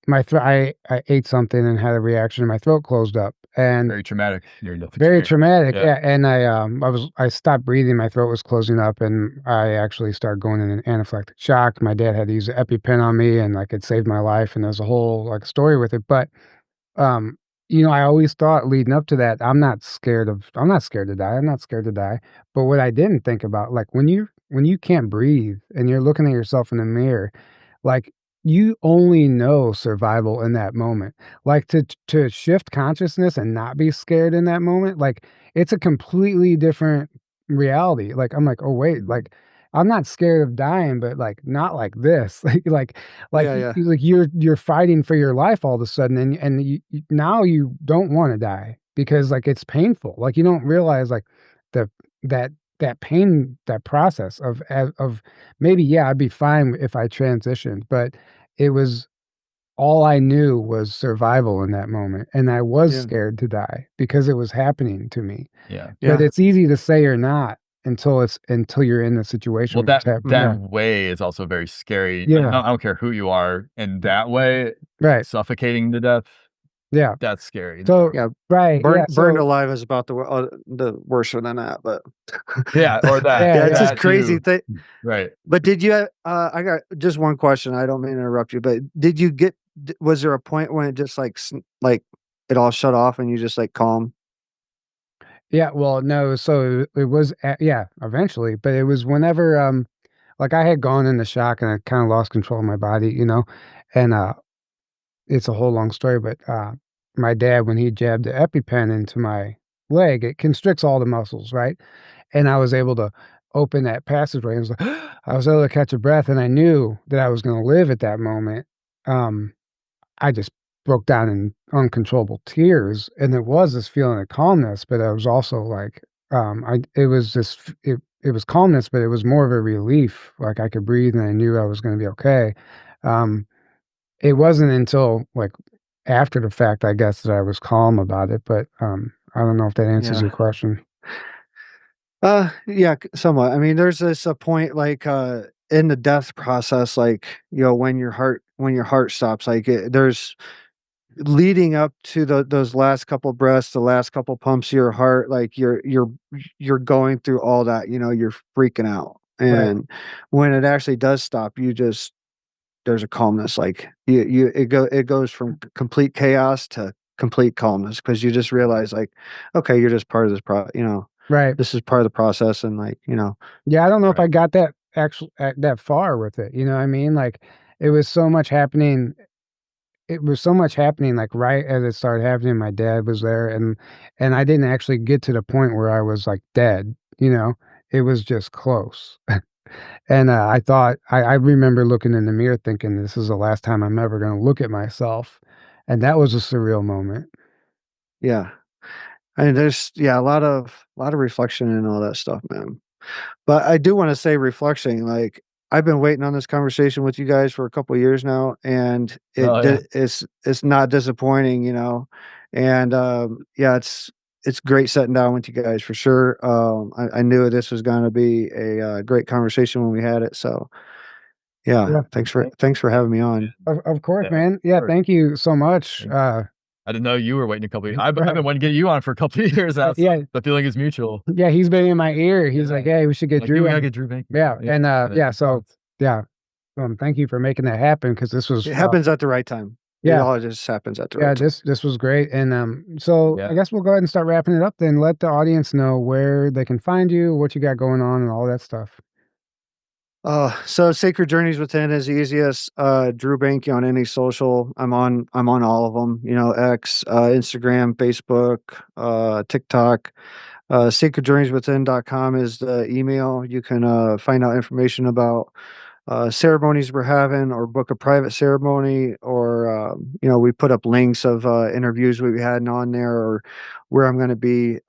my throat, I ate something and had a reaction. My throat closed up, and Very traumatic. Near-death very experience. traumatic. Yeah. Yeah, and I stopped breathing. My throat was closing up, and I actually started going in an anaphylactic shock. My dad had to use an EpiPen on me, and like it saved my life. And there's a whole like story with it, but um, I always thought leading up to that, I'm not scared to die. I'm not scared to die. But what I didn't think about, like when you can't breathe and you're looking at yourself in the mirror, like you only know survival in that moment. Like to shift consciousness and not be scared in that moment, like it's a completely different reality. Like I'm like, oh wait, like I'm not scared of dying, but like not like this. Yeah, yeah. Like you're fighting for your life all of a sudden, and now you don't want to die because like it's painful. Like you don't realize like the that that pain, that process of maybe yeah, I'd be fine if I transitioned, but it was all I knew was survival in that moment, and I was Yeah. scared to die because it was happening to me. Yeah. But Yeah. it's easy to say or not until you're in the situation Well, where it's that happening. Yeah. way is also very scary. Yeah. I don't care who you are. In that way, Right. suffocating to death, Yeah. that's scary. So Yeah. right. Burned So alive is about the worse than that, but Yeah, or that. Yeah, yeah, it's yeah. just crazy too. thing. Right. But did you? I got just one question. I don't mean to interrupt you, but did you get? Was there a point when it just like it all shut off and you just like calm? Yeah, well, no, so it was yeah, eventually, but it was whenever like I had gone into shock and I kind of lost control of my body, and it's a whole long story, but my dad when he jabbed the EpiPen into my leg, it constricts all the muscles, right? And I was able to open that passageway. And was like, I was able to catch a breath, and I knew that I was going to live at that moment. Um, I just broke down in uncontrollable tears, and it was this feeling of calmness, but I was also like, it was it was calmness, but it was more of a relief. Like I could breathe, and I knew I was going to be okay. Um, it wasn't until like after the fact, I guess, that I was calm about it. But I don't know if that answers Yeah. your question. Yeah, somewhat. I mean, there's this a point like in the death process, like when your heart stops, like there's leading up to those last couple breaths, the last couple pumps of your heart, like you're going through all that, you're freaking out. Right. And when it actually does stop, there's a calmness, like it goes from complete chaos to complete calmness because you just realize like, okay, you're just part of this Right. this is part of the process, and like, Yeah, I don't know if Right. I got that that far with it. You know what I mean? Like it was so much happening. It was so much happening like right as it started happening. My dad was there, and I didn't actually get to the point where I was like dead. It was just close. And I thought I remember looking in the mirror thinking this is the last time I'm ever going to look at myself, and that was a surreal moment. yeah. I mean, there's a lot of reflection and all that stuff, man. But I do want to say reflection, like I've been waiting on this conversation with you guys for a couple of years now, and Oh, yeah. it's not disappointing, and yeah, it's great sitting down with you guys for sure. I knew this was going to be a great conversation when we had it, so yeah, Yeah. thanks for having me on. Of course, Yeah, man. of Yeah, course. thank you so much. I didn't know you were waiting a couple of years. I've Right. been wanting to get you on for a couple of years now. Yeah. The feeling is mutual. Yeah, he's been in my ear. He's like, "Hey, we should get Like, Drew dude, we gotta on." get Drew Bankey. Yeah, and yeah, so response. yeah, thank you for making that happen because this was It happens at the right time. It yeah, all just happens at the yeah, right time. this was great, and so I Yeah. guess we'll go ahead and start wrapping it up. Then let the audience know where they can find you, what you got going on, and all that stuff. So Sacred Journeys Within is the easiest. Drew Bankey on any social. I'm on all of them. X, Instagram, Facebook, TikTok. sacredjournieswithin.com is the email. You can find out information about ceremonies we're having, or book a private ceremony, or we put up links of interviews we've had on there, or where I'm going to be.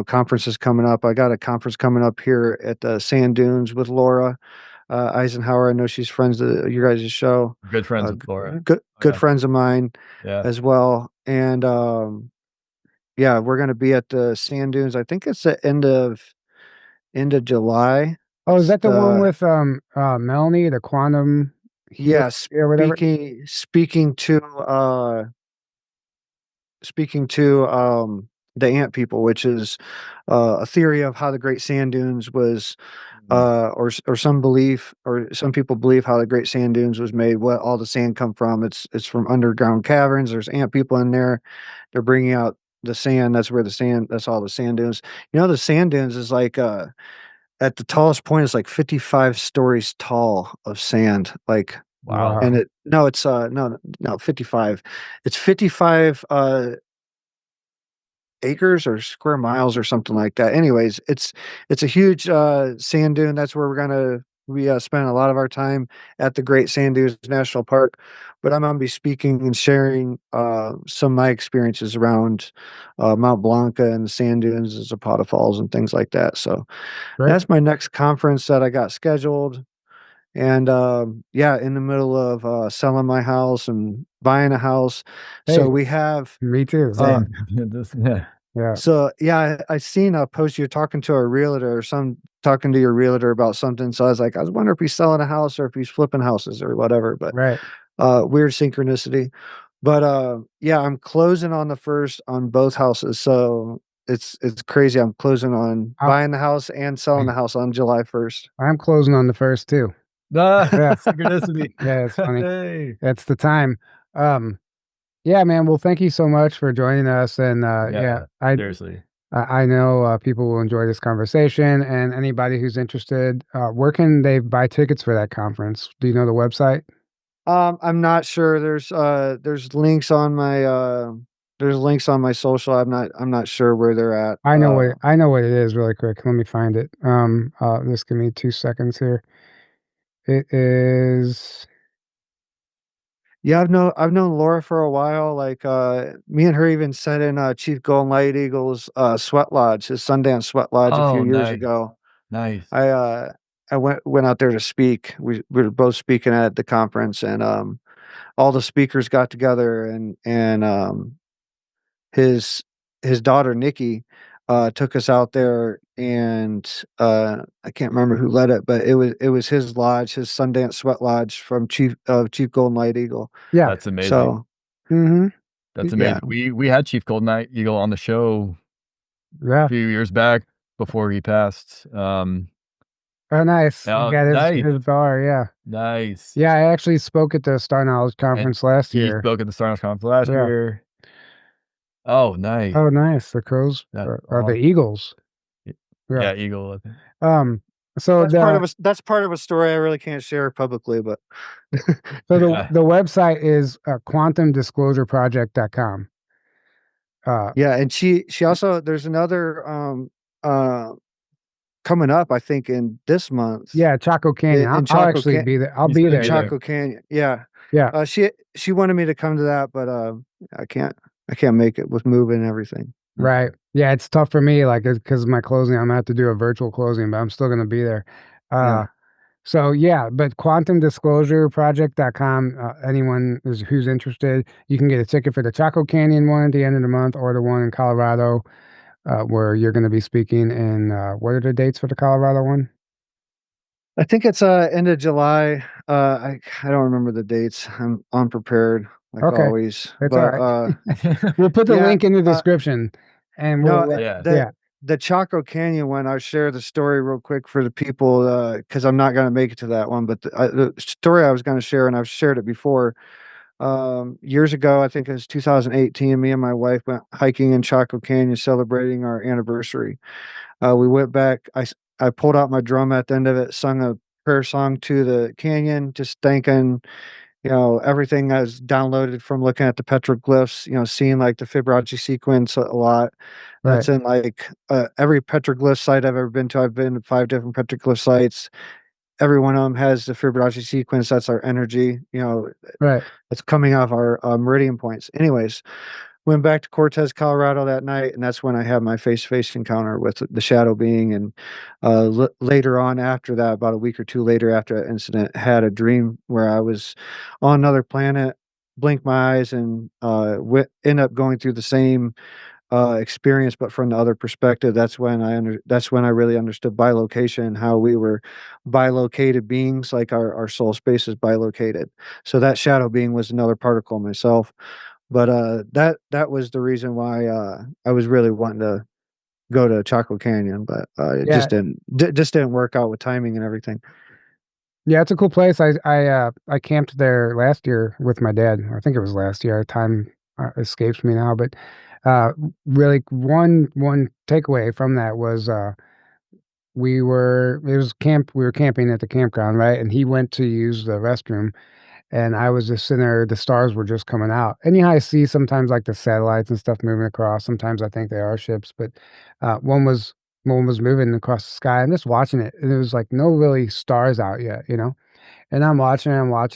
Conferences coming up. I got a conference coming up here at the Sand Dunes with Laura Eisenhower. I know she's friends of your guys' show. Good friends with Laura. Good Yeah. friends of mine Yeah. as well. And yeah, we're going to be at the Sand Dunes. I think it's the end of July. Oh, is that the one Uh, with Melanie, the quantum Yeah, or whatever? speaking to the ant people, which is a theory of how the Great Sand Dunes was, or some belief, or some people believe how the Great Sand Dunes was made. What all the sand come from? It's from underground caverns. There's ant people in there. They're bringing out the sand. That's where the sand. That's all the sand dunes. The sand dunes is like at the tallest point is like 55 stories tall of sand. Like, Wow. and it's 55. It's 55 acres or square miles or something like that. Anyways, it's a huge sand dune. That's where we spend a lot of our time, at the Great Sand Dunes National Park. But I'm gonna be speaking and sharing some of my experiences around Mount Blanca and the sand dunes and Zapata Falls and things like that. So Right. that's my next conference that I got scheduled. And yeah, in the middle of selling my house and buying a house. Hey, So we have me too. Same. Yeah. Yeah. so yeah, I seen a post, you're talking to a realtor, or some talking to your realtor about something. So I was like, I was wondering if he's selling a house or if he's flipping houses or whatever. But Right. weird synchronicity. But yeah, I'm closing on the first on both houses. So it's crazy. I'm closing on buying the house and selling the house on July 1st. I'm closing on the first too. Yeah. Synchronicity. Yeah, it's funny. Hey. That's the time. Yeah, man. Well, thank you so much for joining us. And yeah, seriously. I know people will enjoy this conversation. And anybody who's interested, where can they buy tickets for that conference? Do you know the website? I'm not sure. There's links on my social. I'm not sure where they're at. I know what it is really quick. Let me find it. Just give me 2 seconds here. It is Yeah, I've known Laura for a while. Like me and her even sat in Chief Golden Light Eagle's sweat lodge, his Sundance sweat lodge a few Oh, years nice. ago. Nice. I went out there to speak. We were both speaking at the conference, and all the speakers got together, and his daughter Nikki took us out there, and I can't remember who led it, but it was his lodge, his Sundance Sweat Lodge, from Chief Golden Light Eagle. yeah. That's amazing. So That's yeah. amazing. We had Chief Golden Night Eagle on the show Yeah. a few years back before he passed. Oh, nice. Oh, You got nice. his bar, yeah. Nice. Yeah, I actually spoke at the Star Knowledge Conference last He year. spoke at the Star Wars Conference last Yeah. year. Oh, nice. Oh, nice. The Crows That's or the awesome. Eagles. Yeah, Eagle. I think. So That's part of a story I really can't share publicly, but so Yeah. the website is quantumdisclosureproject.com. yeah, and she also, there's another uh coming up, I think, in this month. Yeah, Chaco Canyon. In I'll Chaco actually Can- be there. I'll He's be gonna there. be Chaco Canyon. Yeah. Yeah. She wanted me to come to that, but I can't make it with moving and everything. Right. Yeah, it's tough for me, like, because of my closing. I'm gonna have to do a virtual closing, but I'm still gonna be there. Yeah. So yeah, but quantumdisclosureproject.com, anyone who's interested, you can get a ticket for the Chaco Canyon one at the end of the month, or the one in Colorado, where you're gonna be speaking. And what are the dates for the Colorado one? I think it's end of July. I don't remember the dates. I'm unprepared, like Okay. always. That's But all right. We'll put the yeah, link in the description, and no, we'll Yeah. the Chaco Canyon one, I'll share the story real quick for the people, because I'm not going to make it to that one. But the story I was going to share, and I've shared it before, years ago, I think it was 2018, me and my wife went hiking in Chaco Canyon celebrating our anniversary. We went back. I pulled out my drum at the end of it, sung a prayer song to the canyon, just thanking everything I was downloaded from looking at the petroglyphs, seeing like the Fibonacci sequence a lot. Right. That's in like every petroglyph site I've ever been to. I've been to 5 different petroglyph sites. Every one of them has the Fibonacci sequence. That's our energy, Right. that's coming off our meridian points. Anyways, went back to Cortez, Colorado that night, and that's when I had my face-to-face encounter with the shadow being. And later on, after that, about a week or two later after that incident, had a dream where I was on another planet, blinked my eyes, and end up going through the same experience, but from the other perspective. That's when I really understood bilocation, how we were bilocated beings, like our soul space is bilocated. So that shadow being was another particle of myself. But that was the reason why I was really wanting to go to Chaco Canyon, but it Yeah. just didn't work out with timing and everything. Yeah, it's a cool place. I camped there last year with my dad. I think it was last year. Time escapes me now, but really one takeaway from that was we were camping at the campground, right? And he went to use the restroom, and I was just sitting there. The stars were just coming out. And I see sometimes like the satellites and stuff moving across. Sometimes I think they are ships, but one was moving across the sky. I'm just watching it, and it was like no really stars out yet, And I'm watching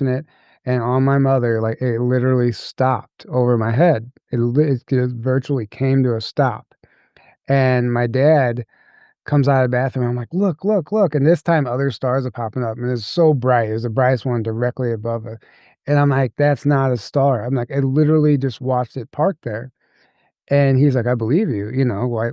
it, and on my mother, like it literally stopped over my head. It virtually came to a stop, and my dad comes out of the bathroom. I'm like, look, look, look. And this time other stars are popping up. And it's so bright. It was the brightest one directly above it. And I'm like, that's not a star. I'm like, I literally just watched it park there. And he's like, I believe you, why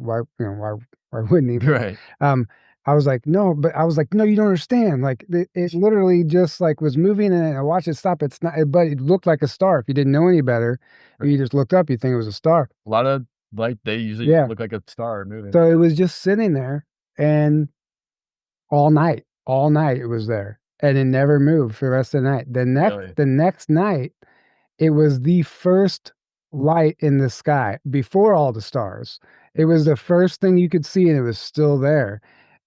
wouldn't he? Right. I was like, no, you don't understand. Like it literally just like was moving and I watched it stop. It's not, but it looked like a star. If you didn't know any better, or you just looked up, you think it was a star. A lot of like they usually Yeah. look like a star moving. So it was just sitting there, and all night it was there, and it never moved for the rest of the night. Really? The next night, it was the first light in the sky before all the stars. It was the first thing you could see, and it was still there.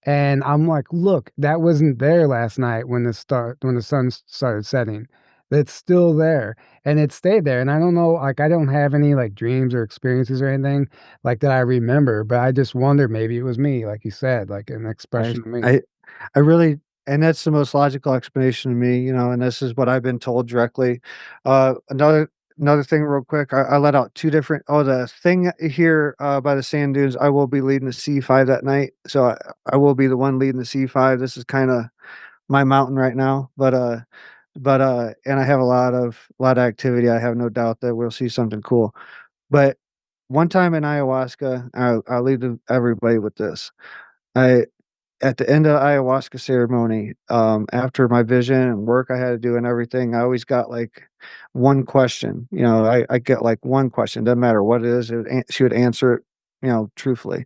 And I'm like, look, that wasn't there last night when the sun started setting. It's still there, and it stayed there. And I don't know, like I don't have any like dreams or experiences or anything like that I remember, but I just wonder maybe it was me, like you said, like an expression of me. I really, and that's the most logical explanation to me, and this is what I've been told directly. Another thing real quick, I let out two different, the thing here by the sand dunes, I will be leading the C5 that night. So I will be the one leading the C5. This is kind of my mountain right now, but and I have a lot of activity. I have no doubt that we'll see something cool. But one time in ayahuasca, I'll leave everybody with this. At the end of the ayahuasca ceremony, after my vision and work I had to do and everything, I always got like one question. I get like one question, doesn't matter what it is. She would answer it, truthfully.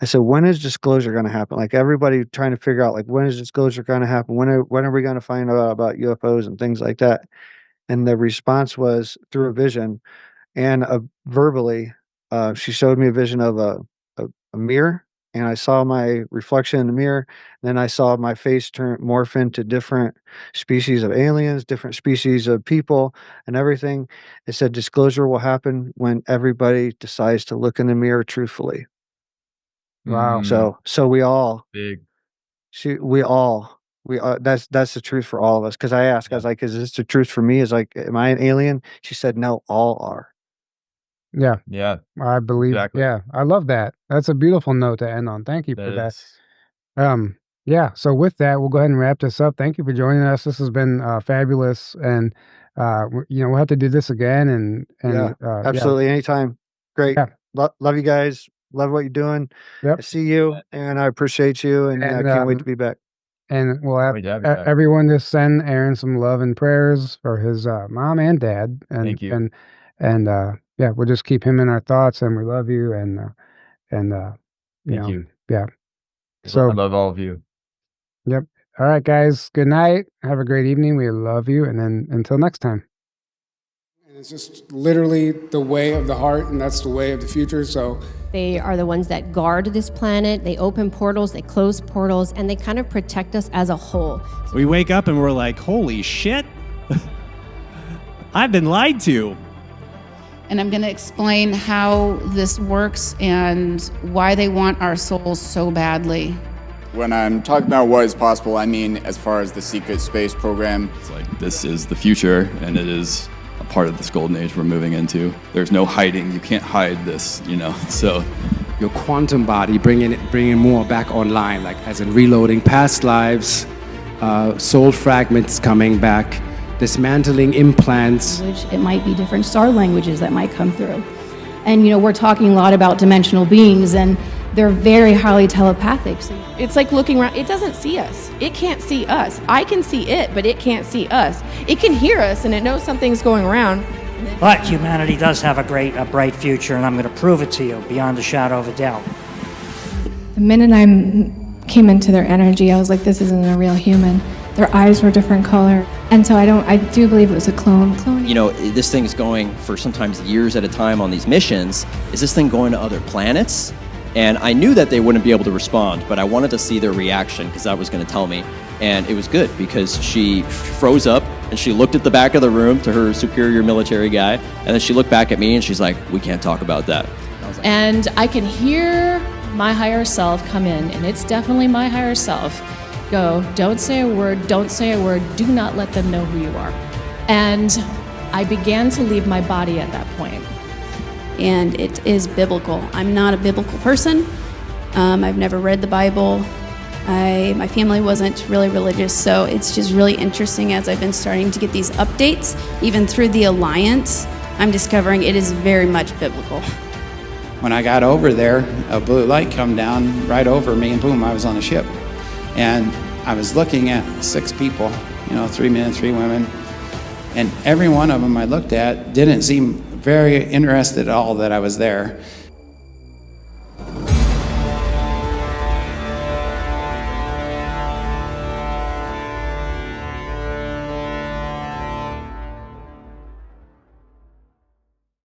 I said, when is disclosure going to happen? Like everybody trying to figure out, like, when is disclosure going to happen? When are we going to find out about UFOs and things like that? And the response was through a vision and verbally. She showed me a vision of a mirror, and I saw my reflection in the mirror. Then I saw my face morph into different species of aliens, different species of people, and everything. It said disclosure will happen when everybody decides to look in the mirror truthfully. Wow. So we all, Big. that's the truth for all of us. Because I asked, I was like, is this the truth for me? Is like, am I an alien? She said, no, all are. Yeah. Yeah. I believe. Exactly. Yeah. I love that. That's a beautiful note to end on. Thank you for that. is- Yeah. So with that, we'll go ahead and wrap this up. Thank you for joining us. This has been fabulous. And, we'll have to do this again. And Yeah, absolutely. Anytime. Great. Yeah. Love you guys. Love what you're doing. Yep. I see you and I appreciate you. And I can't wait to be back. And we'll have Wait to have you back. everyone just send Aaron some love and prayers for his mom and dad. And, Thank you. And we'll just keep him in our thoughts, and we love you. And Thank you. Yeah. So I love all of you. Yep. All right, guys. Good night. Have a great evening. We love you. And then until next time. And it's just literally the way of the heart, and that's the way of the future. So they are the ones that guard this planet. They open portals, they close portals, and they kind of protect us as a whole. We wake up and we're like, holy shit. I've been lied to. And I'm going to explain how this works and why they want our souls so badly. When I'm talking about what is possible, I mean as far as the secret space program. It's like this is the future, and it is a part of this golden age we're moving into. There's no hiding. You can't hide this, you know. So your quantum body, bringing more back online, like as in reloading past lives, soul fragments coming back, dismantling implants. It might be different star languages that might come through. And, we're talking a lot about dimensional beings, and they're very highly telepathic. So it's like looking around. It doesn't see us. It can't see us. I can see it, but it can't see us. It can hear us, and it knows something's going around. But humanity does have a bright future, and I'm going to prove it to you beyond a shadow of a doubt. The minute I came into their energy, I was like, this isn't a real human. Their eyes were different color. And so I do believe it was a clone. This thing is going for sometimes years at a time on these missions. Is this thing going to other planets? And I knew that they wouldn't be able to respond, but I wanted to see their reaction because that was going to tell me. And it was good because she froze up and she looked at the back of the room to her superior military guy. And then she looked back at me and she's like, we can't talk about that. And I can hear my higher self come in, and it's definitely my higher self. Go, don't say a word, do not let them know who you are. And I began to leave my body at that point. And it is biblical. I'm not a biblical person. I've never read the Bible. My family wasn't really religious, so it's just really interesting as I've been starting to get these updates, even through the Alliance, I'm discovering it is very much biblical. When I got over there, a blue light come down right over me, and boom, I was on a ship. And I was looking at 6 people, 3 men, 3 women, and every one of them I looked at didn't seem very interested at all that I was there.